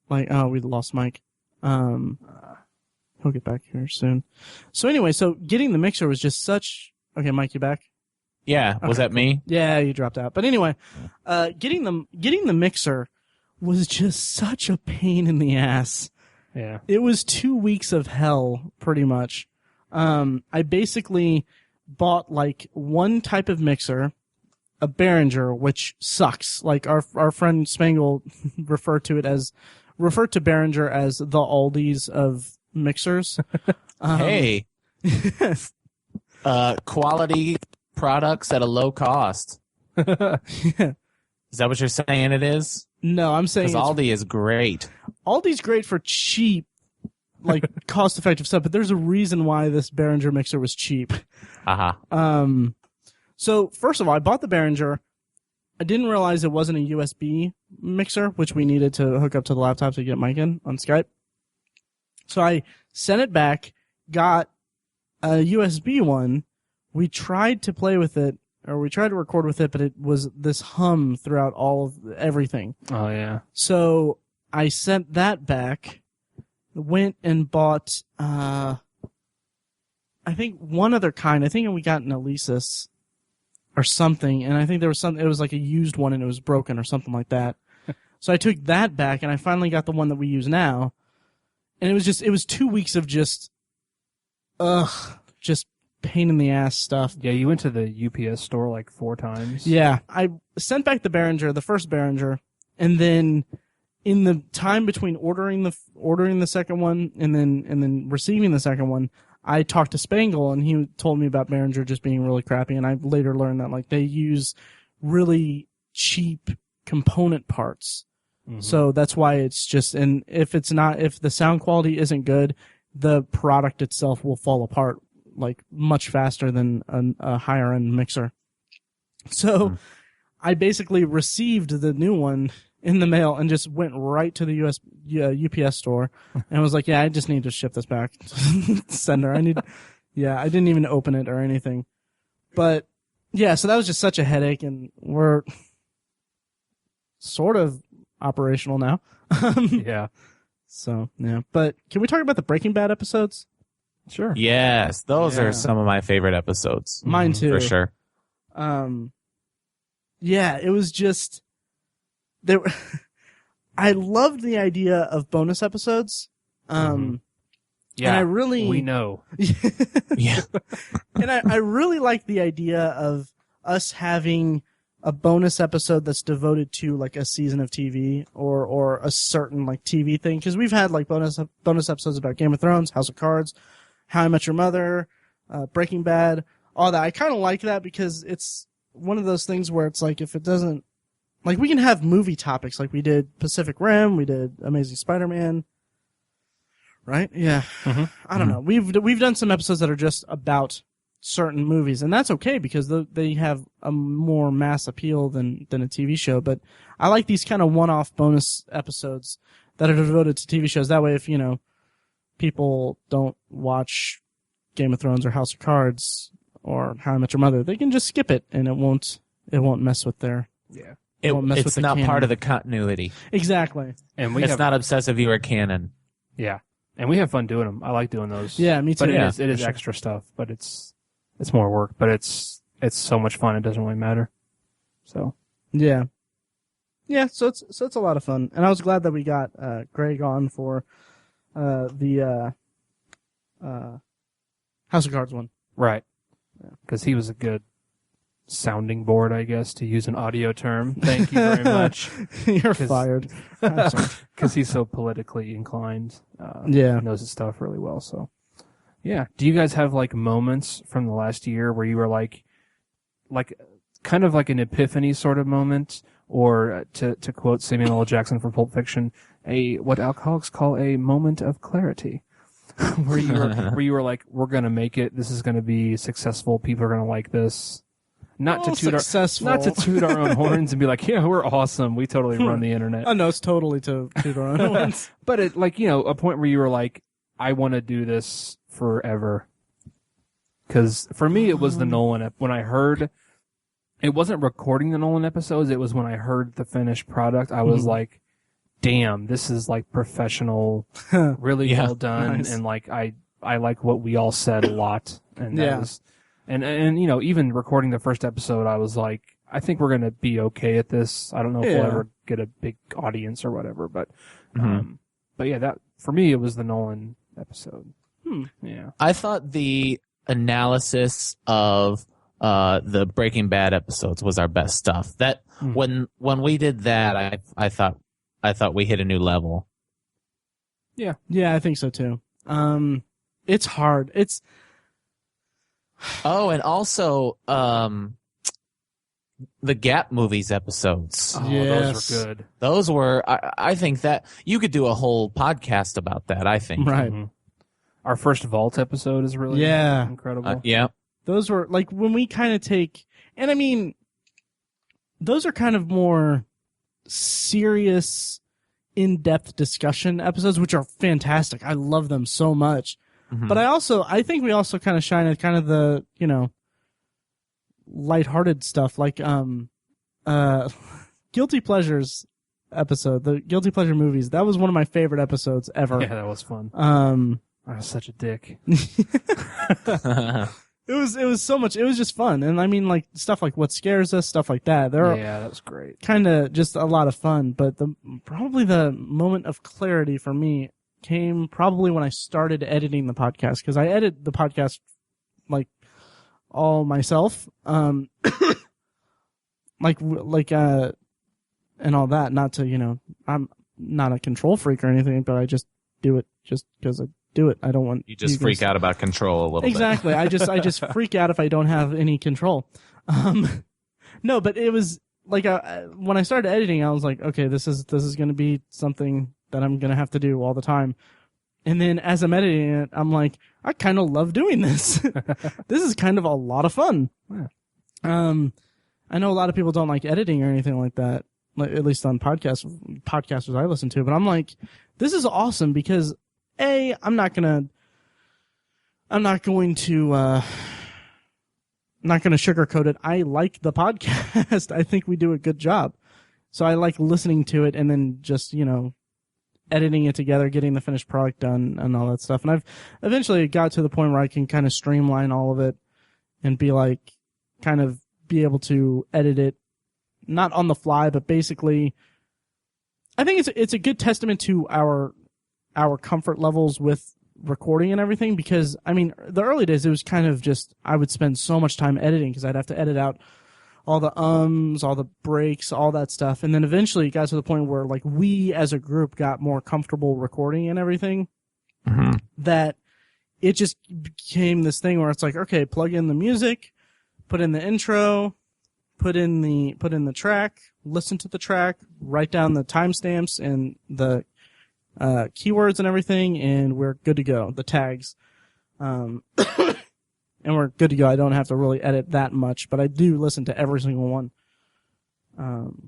we lost Mike. He'll get back here soon. So anyway, so getting the mixer was just such. Okay, Mike, you back? Yeah, was that me? Yeah, you dropped out. But anyway, getting the mixer was just such a pain in the ass. Yeah. It was 2 weeks of hell, pretty much. I basically bought like one type of mixer, a Behringer, which sucks. Like our friend Spangle referred to Behringer as the Aldi's of mixers. Hey. Quality products at a low cost. Yeah. Is that what you're saying it is? No, I'm saying Because Aldi is great. Aldi's great for cheap, like cost-effective stuff, but there's a reason why this Behringer mixer was cheap. Uh-huh. So first of all, I bought the Behringer. I didn't realize it wasn't a USB mixer, which we needed to hook up to the laptop to get Mike in on Skype. So I sent it back, got a USB one. We tried to play with it, or we tried to record with it, but it was this hum throughout all of everything. Oh yeah. So I sent that back, went and bought, I think one other kind. I think we got an Alesis or something, and I think there was it was like a used one and it was broken or something like that. So I took that back and I finally got the one that we use now. And it was 2 weeks of just pain in the ass stuff. Yeah, you went to the UPS store like 4 times. Yeah, I sent back the first Behringer, and then in the time between ordering the second one and then receiving the second one, I talked to Spangle and he told me about Behringer just being really crappy, and I later learned that like they use really cheap component parts. Mm-hmm. So that's why it's just, and if the sound quality isn't good, the product itself will fall apart like much faster than a higher end mixer. So I basically received the new one in the mail and just went right to the UPS store and was like, yeah, I just need to ship this back. Sender. I didn't even open it or anything. But yeah, so that was just such a headache, and we're sort of operational now. Yeah. So, yeah. But can we talk about the Breaking Bad episodes? Sure. Yes, those Yeah. are some of my favorite episodes. Mine too. For sure. Yeah, it was just I loved the idea of bonus episodes. Yeah. And I really We know. Yeah. and I really like the idea of us having a bonus episode that's devoted to like a season of TV or a certain like TV thing, because we've had like bonus episodes about Game of Thrones, House of Cards, How I Met Your Mother, Breaking Bad, all that. I kind of like that because it's one of those things where it's like, if it doesn't, like, we can have movie topics like we did Pacific Rim, we did Amazing Spider-Man, right? Yeah. Mm-hmm. I don't know. We've done some episodes that are just about certain movies, and that's okay because they have a more mass appeal than a TV show. But I like these kind of one-off bonus episodes that are devoted to TV shows. That way, if people don't watch Game of Thrones or House of Cards or How I Met Your Mother, they can just skip it and it won't mess with their won't mess with It's the not canon. part of the continuity. Exactly. And we It's have not Obsessive Viewer canon. yeah, and we have fun doing them. I like doing those. Yeah, me too. But Yeah, it is for sure. extra stuff, but it's more work, but it's so much fun. It doesn't really matter. So Yeah. Yeah, so it's a lot of fun. And I was glad that we got Greg on for the House of Cards one. right, because he was a good sounding board, I guess, to use an audio term. Thank you very much. You're 'Cause- fired. I'm sorry. Because he's so politically inclined. Yeah. He knows his stuff really well. So, yeah. Do you guys have like moments from the last year where you were like kind of like an epiphany sort of moment, or to quote Samuel L. Jackson from Pulp Fiction, what alcoholics call a moment of clarity, where you were like, we're gonna make it. This is gonna be successful. People are gonna like this. Not to toot our own horns and be like, yeah, we're awesome. We totally run the internet. Oh no, it's totally to toot our own horns. But it, like, you know, a point where you were like, I want to do this forever. Because for me, it was the Nolan. When I heard, it wasn't recording the Nolan episodes. It was when I heard the finished product. I was like, damn, this is like professional, really well done. Nice. And like, I like what we all said a lot. And that Yeah. was, and you know, even recording the first episode, I was like, I think we're going to be okay at this. I don't know if we'll ever get a big audience or whatever, but yeah, that, for me, it was the Nolan episode. Yeah. I thought the analysis of the Breaking Bad episodes was our best stuff. That when we did that, I thought we hit a new level. Yeah. Yeah, I think so too. It's hard. Oh, and also the Gap Movies episodes. Oh, Yes. those were good. Those were, I think that you could do a whole podcast about that, I think. Right. Mhm. Our first Vault episode is really incredible. Yeah. Those were like when we kind of take, and I mean, those are kind of more serious, in-depth discussion episodes, which are fantastic. I love them so much. But I think we also kind of shine at kind of the, you know, lighthearted stuff, like Guilty Pleasures episode, the Guilty Pleasure movies. That was one of my favorite episodes ever. Yeah, that was fun. I was such a dick. It was so much. It was just fun, and I mean, like stuff like What Scares Us, stuff like that. They're Yeah, that was great. kind of just a lot of fun. But probably the moment of clarity for me came probably when I started editing the podcast, because I edit the podcast like all myself, and all that. Not to, you know, I'm not a control freak or anything, but I just do it just because I do it. I don't want You just guys- freak out about control a little Exactly. I just freak out if I don't have any control. No, but it was like when I started editing, I was like, okay, this is going to be something that I'm going to have to do all the time. And then as I'm editing it, I'm like, I kind of love doing this. This is kind of a lot of fun. Yeah. I know a lot of people don't like editing or anything like that, like, at least on podcasters I listen to, but I'm like, this is awesome because I'm not going to sugarcoat it. I like the podcast. I think we do a good job. So I like listening to it and then just, you know, editing it together, getting the finished product done and all that stuff. And I've eventually got to the point where I can kind of streamline all of it and be like, kind of be able to edit it, not on the fly, but basically, I think it's a good testament to our comfort levels with recording and everything, because I mean, the early days, it was kind of just, I would spend so much time editing because I'd have to edit out all the all the breaks, all that stuff. And then eventually it got to the point where like we as a group got more comfortable recording and everything, that it just became this thing where it's like, okay, plug in the music, put in the intro, put in the track, listen to the track, write down the timestamps and the keywords and everything, and we're good to go. The tags. And we're good to go. I don't have to really edit that much, but I do listen to every single one.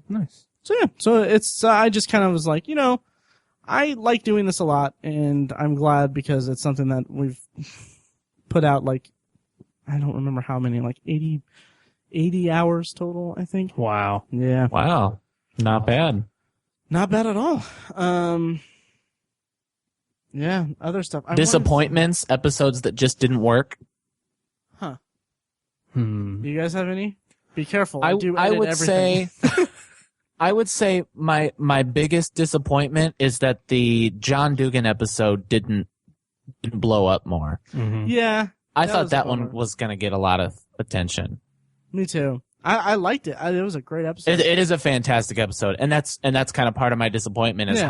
Nice. So yeah, so it's, I just kind of was like, you know, I like doing this a lot, and I'm glad because it's something that we've put out like, I don't remember how many, like 80 hours total, I think. Wow. Yeah. Wow. Not bad. Not bad at all. Yeah, other stuff. Disappointments, episodes that just didn't work. Huh. Hmm. Do you guys have any? Be careful. I do I edit would everything. say I would say my biggest disappointment is that the John Dugan episode didn't blow up more. Mm-hmm. Yeah. I That thought was a that bummer. one was going to get a lot of attention. Me too. I liked it. It was a great episode. It is a fantastic episode, and that's kind of part of my disappointment is Yeah.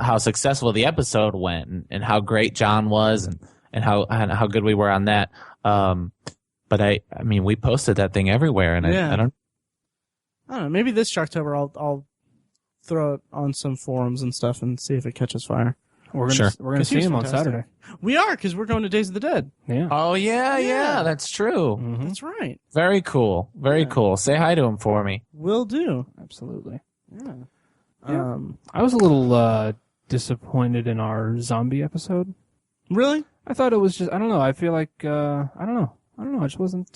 how successful the episode went and how great John was and how good we were on that. But I mean, we posted that thing everywhere, and Yeah. I don't. I don't know. Maybe this Shocktober I'll throw it on some forums and stuff and see if it catches fire. We're gonna Sure. we're gonna 'Cause he see was him on fantastic. Saturday. We are, because we're going to Days of the Dead. Yeah. Oh yeah, Yeah. that's true. Mm-hmm. That's right. Very cool. Very Yeah. cool. Say hi to him for me. Will do. Absolutely. Yeah. Yeah. I was a little disappointed in our zombie episode. Really? I thought it was just, I don't know. I feel like, I don't know. It just wasn't,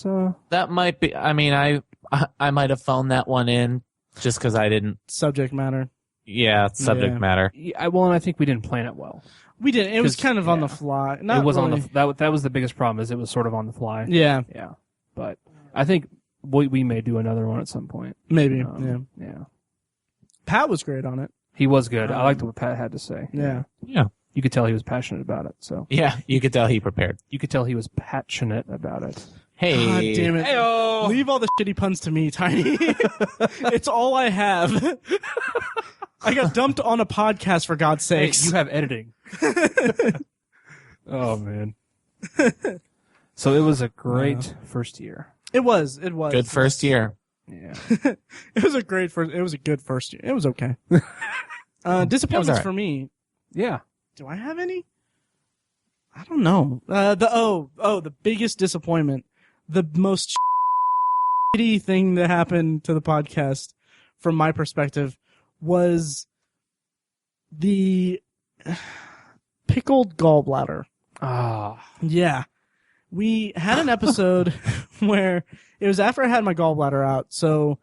That might be. I mean, I might have phoned that one in just because I didn't. Subject matter. Yeah, subject Yeah. matter. well, and I think we didn't plan it well. We did. It was 'Cause, kind of on yeah. the fly. It was really. on that was the biggest problem is it was sort of on the fly. Yeah, Yeah. But I think we may do another one at some point. maybe. Yeah. Pat was great on it. He was good. I liked what Pat had to say. Yeah. Yeah. You could tell he was passionate about it. So Yeah, you could tell he prepared. you could tell he was passionate about it. Hey, God damn it. Leave all the shitty puns to me, Tiny. It's all I have. I got dumped on a podcast, for God's Hey, sakes. you have editing. Oh man. So it was a great first year. It was. It was. good first year. Yeah. It was a great first. It was a good first year. It was okay. Disappointments alright. for me. Yeah. Do I have any? I don't know. The biggest disappointment, the most shitty thing that happened to the podcast, from my perspective, was the pickled gallbladder. Ah. Yeah. We had an episode where it was after I had my gallbladder out, so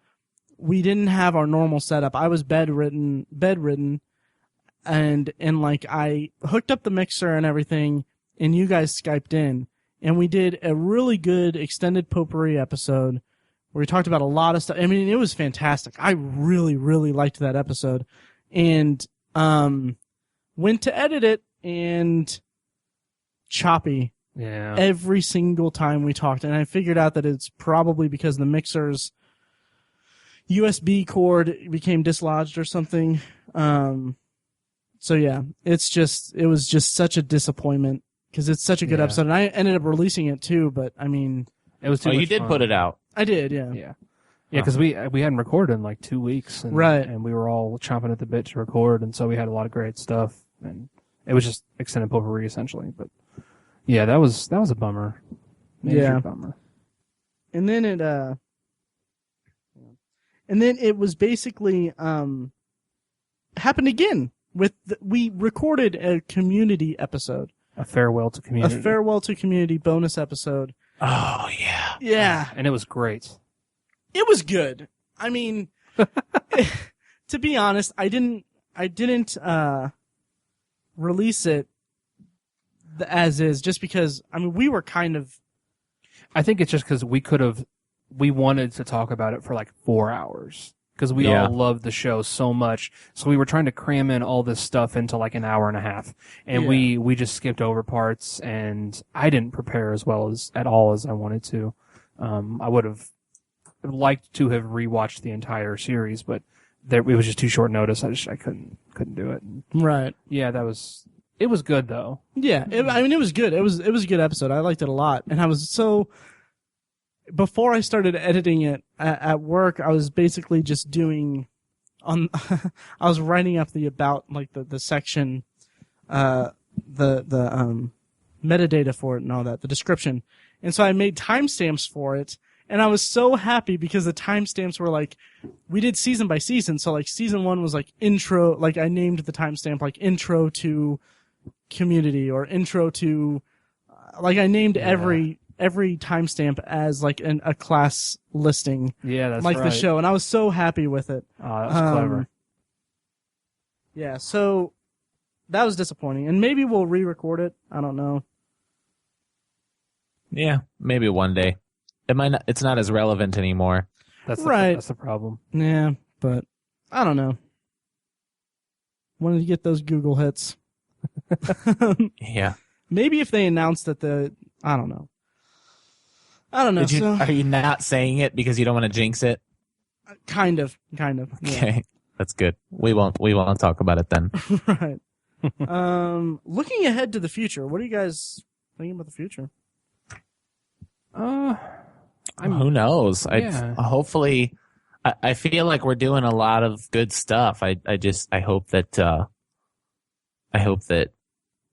we didn't have our normal setup. I was bedridden, and like I hooked up the mixer and everything, and you guys Skyped in, and we did a really good extended potpourri episode where we talked about a lot of stuff. I mean, it was fantastic. I really, really liked that episode, and went to edit it, and choppy Yeah. every single time we talked, and I figured out that it's probably because the mixer's USB cord became dislodged or something. So yeah, it was just such a disappointment because it's such a good Yeah. episode, and I ended up releasing it too. But I mean, It was too Oh, you much did fun. put it out. I did, yeah. Yeah. Yeah, because we hadn't recorded in like 2 weeks. And, Right. And we were all chomping at the bit to record, and so we had a lot of great stuff. And it was just extended potpourri essentially. But yeah, that was a bummer. Major Yeah. bummer. And then it was basically happened again with we recorded a community episode, A farewell to community. a farewell to community bonus episde. Oh yeah. Yeah. And it was great. It was good. I mean, to be honest, I didn't release it as is, just because, I mean, we were kind of, I think it's just because we wanted to talk about it for like 4 hours. Because we Yeah. all loved the show so much. So we were trying to cram in all this stuff into like an hour and a half. And Yeah. we just skipped over parts, and I didn't prepare as well as at all as I wanted to. I would have liked to have rewatched the entire series, but it was just too short notice. I couldn't do it. right. Yeah, it was good though. Yeah, I mean, it was good. It was a good episode. I liked it a lot, and I was so. Before I started editing it at work, I was basically just doing I was writing up the about, like the section, the metadata for it and all that, the description, and so I made timestamps for it, and I was so happy because the timestamps were like, we did season by season, so like season 1 was like intro, like I named the timestamp like intro to community or intro to like I named Yeah. every timestamp as like a class listing, Yeah, that's like right. the show, and I was so happy with it. Oh, that was clever. Yeah, so that was disappointing, and maybe we'll re-record it. I don't know. Yeah, maybe one day. It might not, it's not as relevant anymore. That's Right. That's the problem. Yeah, but I don't know. Wanted to get those Google hits. Yeah. Maybe if they announced that I don't know. Are you not saying it because you don't want to jinx it? Kind of. Yeah. Okay. That's good. We won't talk about it then. Right. Looking ahead to the future, what are you guys thinking about the future? Who knows? Yeah. Hopefully, I feel like we're doing a lot of good stuff. I hope that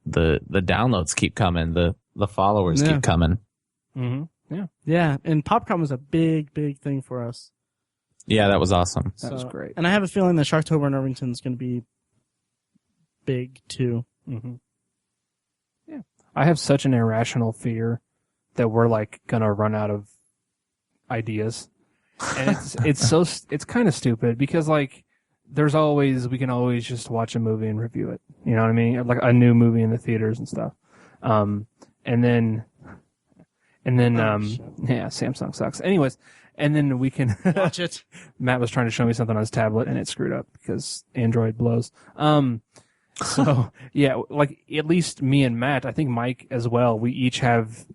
the downloads keep coming, the followers Yeah. keep coming. Mm-hmm. Yeah. Yeah, and PopCon was a big thing for us. Yeah, that was awesome. That was great. And I have a feeling that Sharktober in Irvington is going to be big too. Mm-hmm. Yeah. I have such an irrational fear that we're like gonna run out of ideas, and it's kind of stupid because like we can always just watch a movie and review it. You know what I mean? Like a new movie in the theaters and stuff. And then yeah, Samsung sucks. Anyways, and then we can Watch it. Matt was trying to show me something on his tablet and it screwed up because Android blows. So yeah, like at least me and Matt, I think Mike as well, we each have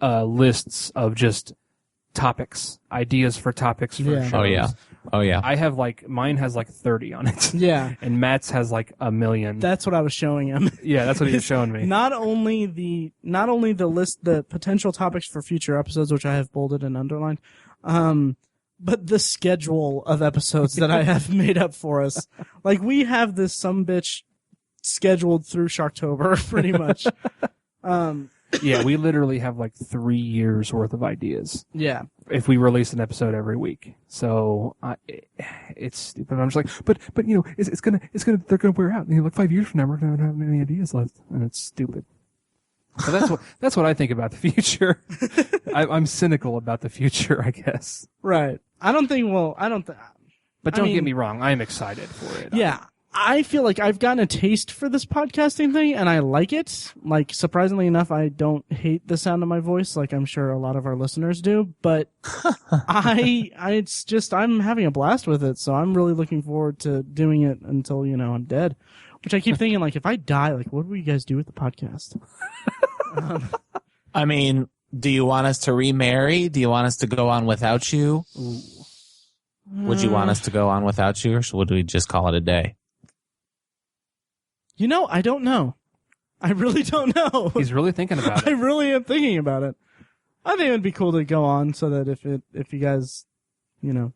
lists of just topics, ideas for topics for Yeah. shows. Oh yeah. I have like, mine has like 30 on it. Yeah. And Matt's has like 1 million. That's what I was showing him. Yeah, that's what he was showing me. Not only the list, the potential topics for future episodes, which I have bolded and underlined, but the schedule of episodes that I have made up for us. Like we have this sumbitch scheduled through Sharktober, pretty much. Yeah, we literally have like 3 years worth of ideas Yeah. if we release an episode every week. So it's stupid. I'm just like, but you know, they're gonna wear out. You know, like 5 years from now, we're gonna not have any ideas left, and it's stupid. So that's what I think about the future. I'm cynical about the future, I guess. Right. But don't get me wrong, I'm excited for it. Yeah. I feel like I've gotten a taste for this podcasting thing and I like it. Like, surprisingly enough, I don't hate the sound of my voice like I'm sure a lot of our listeners do, but it's just, I'm having a blast with it. So I'm really looking forward to doing it until, you know, I'm dead, which I keep thinking like, if I die, like, what will you guys do with the podcast? I mean, do you want us to remarry? Do you want us to go on without you? Would you want us to go on without you, or would we just call it a day? You know, I don't know. I really don't know. He's really thinking about I it. really am thinking about it. I think it would be cool to go on so that if you guys, you know.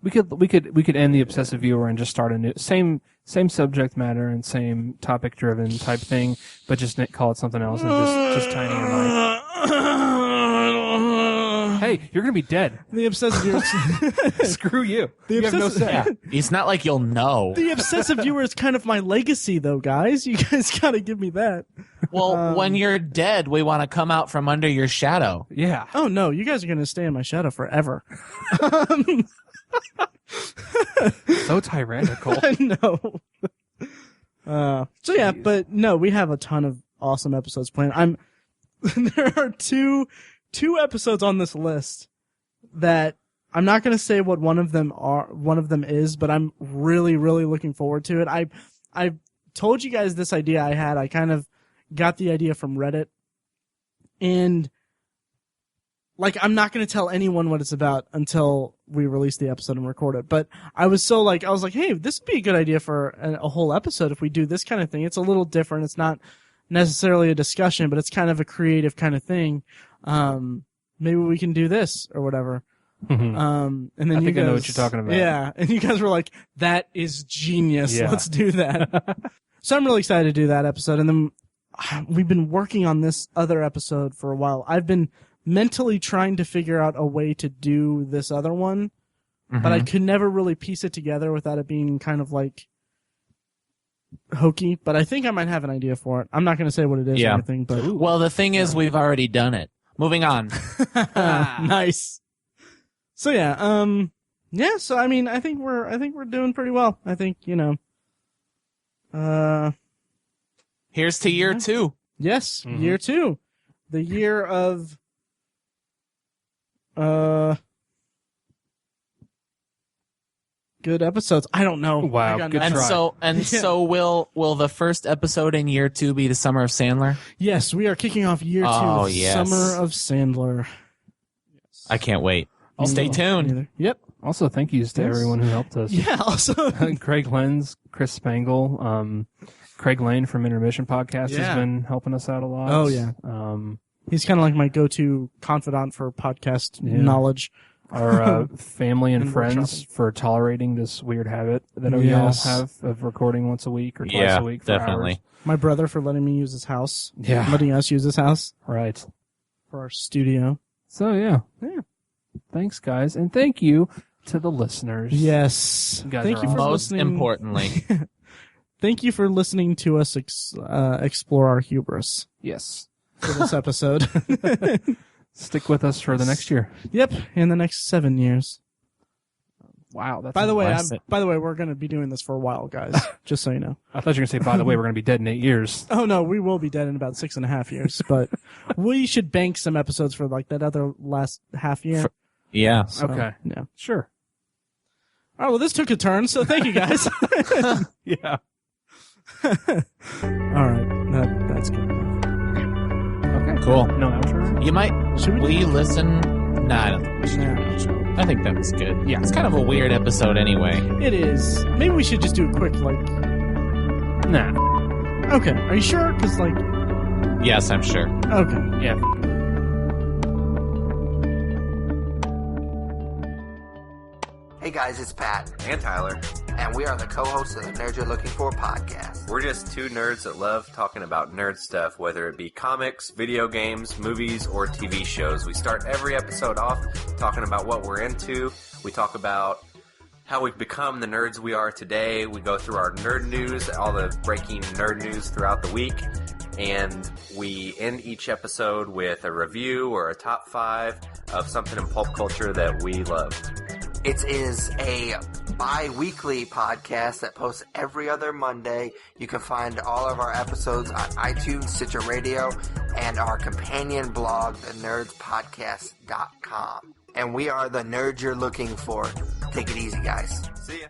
We could end the Obsessive Viewer and just start a new same subject matter and same topic driven type thing, but just call it something else and just tiny and light. Hey, you're gonna be dead. The Obsessive Viewer. Screw you. The You have no obsessive- say. Yeah. It's not like you'll know. The Obsessive Viewer is kind of my legacy, though, guys. You guys gotta give me that. Well, when you're dead, we want to come out from under your shadow. Yeah. Oh no, you guys are gonna stay in my shadow forever. So tyrannical. No. So yeah, but no, we have a ton of awesome episodes planned. There are two episodes on this list that I'm not going to say what one of them is, but I'm really, really looking forward to it. I told you guys this idea I had. I kind of got the idea from Reddit, and like, I'm not going to tell anyone what it's about until we release the episode and record it. But I was like, hey, this would be a good idea for a whole episode if we do this kind of thing. It's a little different. It's not necessarily a discussion, but it's kind of a creative kind of thing. Maybe we can do this or whatever. And then I think I know what you're talking about. Yeah. And you guys were like, that is genius. Yeah. Let's do that. So I'm really excited to do that episode. And then we've been working on this other episode for a while. I've been mentally trying to figure out a way to do this other one, but I could never really piece it together without it being kind of like hokey, but I think I might have an idea for it. I'm not going to say what it is Yeah. or anything, but Well, the thing is, we've already done it. Moving on. nice. So yeah, yeah. So I mean, I think we're doing pretty well. I think Here's to year 2. yes, year 2, the year of good episodes. I don't know. Wow, I got good nothing. And try. so will the first episode in year 2 be the Summer of Sandler? Yes, we are kicking off year 2, Oh, the yes. Summer of Sandler. I can't wait. Stay No, tuned. neither. Yep. Also, thank yous to Yes. everyone who helped us. Yeah. Also. Craig Lenz, Chris Spangle, Craig Lane from Intermission Podcast Yeah. has been helping us out a lot. Oh, yeah. He's kind of like my go-to confidant for podcast Yeah. knowledge. Our family and And friends workshopping. for tolerating this weird habit that we Yes. all have of recording once a week or twice Yeah, a week for definitely. hours. My brother for letting me use his house. Yeah. Letting us use his house Right. for our studio. So, yeah. Yeah. Thanks, guys. And thank you to the listeners. Yes. You guys Thank are you for Most listening. importantly. Thank you for listening to us explore our hubris Yes. for this episode. Stick with us for the next year. Yep, in the next 7 years. Wow. That's By the way, Bless it. we're going to be doing this for a while, guys. Just so you know. I thought you were going to say, by the way, we're going to be dead in 8 years. Oh no, we will be dead in about 6.5 years, but we should bank some episodes for like that other last half year. Yeah. So, Okay. Yeah. Sure. Oh well, this took a turn, so thank you guys. Yeah. All right, that's good enough. Okay. Cool. No outro? You might. Should we? Will you listen? Nah, I don't think we should do an outro. I think that was good. Yeah. It's kind of a weird episode anyway. It is. Maybe we should just do a quick like. Nah. Okay, are you sure? Because like. Yes, I'm sure. Okay. Yeah. Hey guys, it's Pat, And Tyler. and we are the co-hosts of the Nerd You're Looking For podcast. We're just two nerds that love talking about nerd stuff, whether it be comics, video games, movies, or TV shows. We start every episode off talking about what we're into. We talk about how we've become the nerds we are today. We go through our nerd news, all the breaking nerd news throughout the week. And we end each episode with a review or a top 5 of something in pulp culture that we love. It is a bi-weekly podcast that posts every other Monday. You can find all of our episodes on iTunes, Stitcher Radio, and our companion blog, thenerdspodcast.com. And we are the nerds you're looking for. Take it easy, guys. See ya.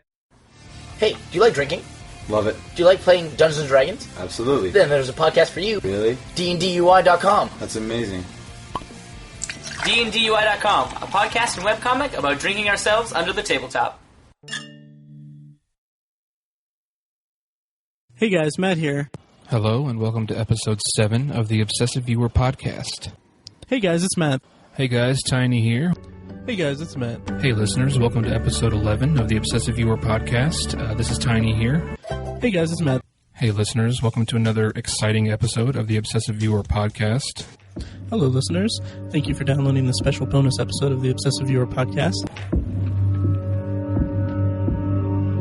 Hey, do you like drinking? Love it. Do you like playing Dungeons & Dragons? Absolutely. Then there's a podcast for you. Really? DNDUI.com. That's amazing. DNDUI.com, a podcast and webcomic about drinking ourselves under the tabletop. Hey guys, Matt here. Hello, and welcome to episode 7 of the Obsessive Viewer Podcast. Hey guys, it's Matt. Hey guys, Tiny here. Hey guys, it's Matt. Hey listeners, welcome to episode 11 of the Obsessive Viewer Podcast. This is Tiny here. Hey guys, it's Matt. Hey listeners, welcome to another exciting episode of the Obsessive Viewer Podcast. Hello, listeners. Thank you for downloading the special bonus episode of the Obsessive Viewer Podcast.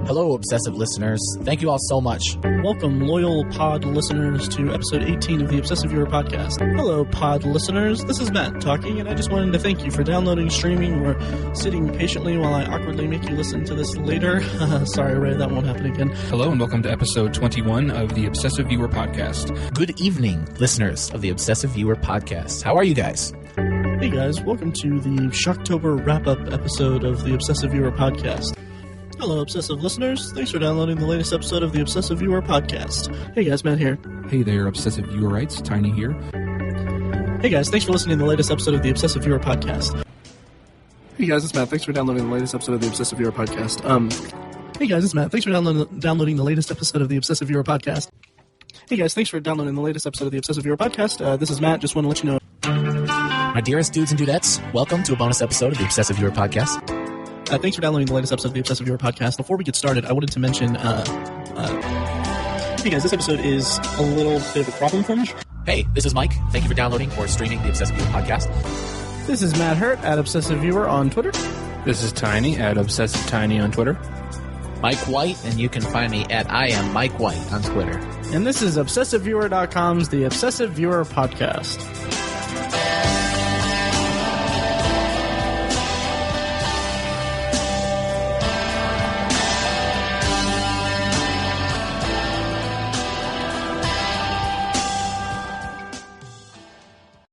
Hello, obsessive listeners. Thank you all so much. Welcome, loyal pod listeners, to episode 18 of the Obsessive Viewer Podcast. Hello, pod listeners. This is Matt talking, and I just wanted to thank you for downloading, streaming, or sitting patiently while I awkwardly make you listen to this later. Sorry, Ray, that won't happen again. Hello, and welcome to episode 21 of the Obsessive Viewer Podcast. Good evening, listeners of the Obsessive Viewer Podcast. How are you guys? Hey guys, welcome to the Shocktober wrap-up episode of the Obsessive Viewer Podcast. Hello, obsessive listeners. Thanks for downloading the latest episode of the Obsessive Viewer Podcast. Hey guys, Matt here. Hey there, Obsessive Viewerites. Tiny here. Hey guys, thanks for listening to the latest episode of the Obsessive Viewer Podcast. Hey guys, it's Matt. Thanks for downloading the latest episode of the Obsessive Viewer Podcast. Hey guys, it's Matt. Thanks for downloading the latest episode of the Obsessive Viewer Podcast. Hey guys, thanks for downloading the latest episode of the Obsessive Viewer Podcast. This is Matt. Just want to let you know. My dearest dudes and dudettes, welcome to a bonus episode of the Obsessive Viewer Podcast. Thanks for downloading the latest episode of the Obsessive Viewer Podcast. Before we get started, I wanted to mention, hey guys, this episode is a little bit of a problem for me. Hey, this is Mike. Thank you for downloading or streaming the Obsessive Viewer Podcast. This is Matt Hurt at Obsessive Viewer on Twitter. This is Tiny at Obsessive Tiny on Twitter. Mike White, and you can find me at I am Mike White on Twitter. And this is ObsessiveViewer.com's The Obsessive Viewer Podcast.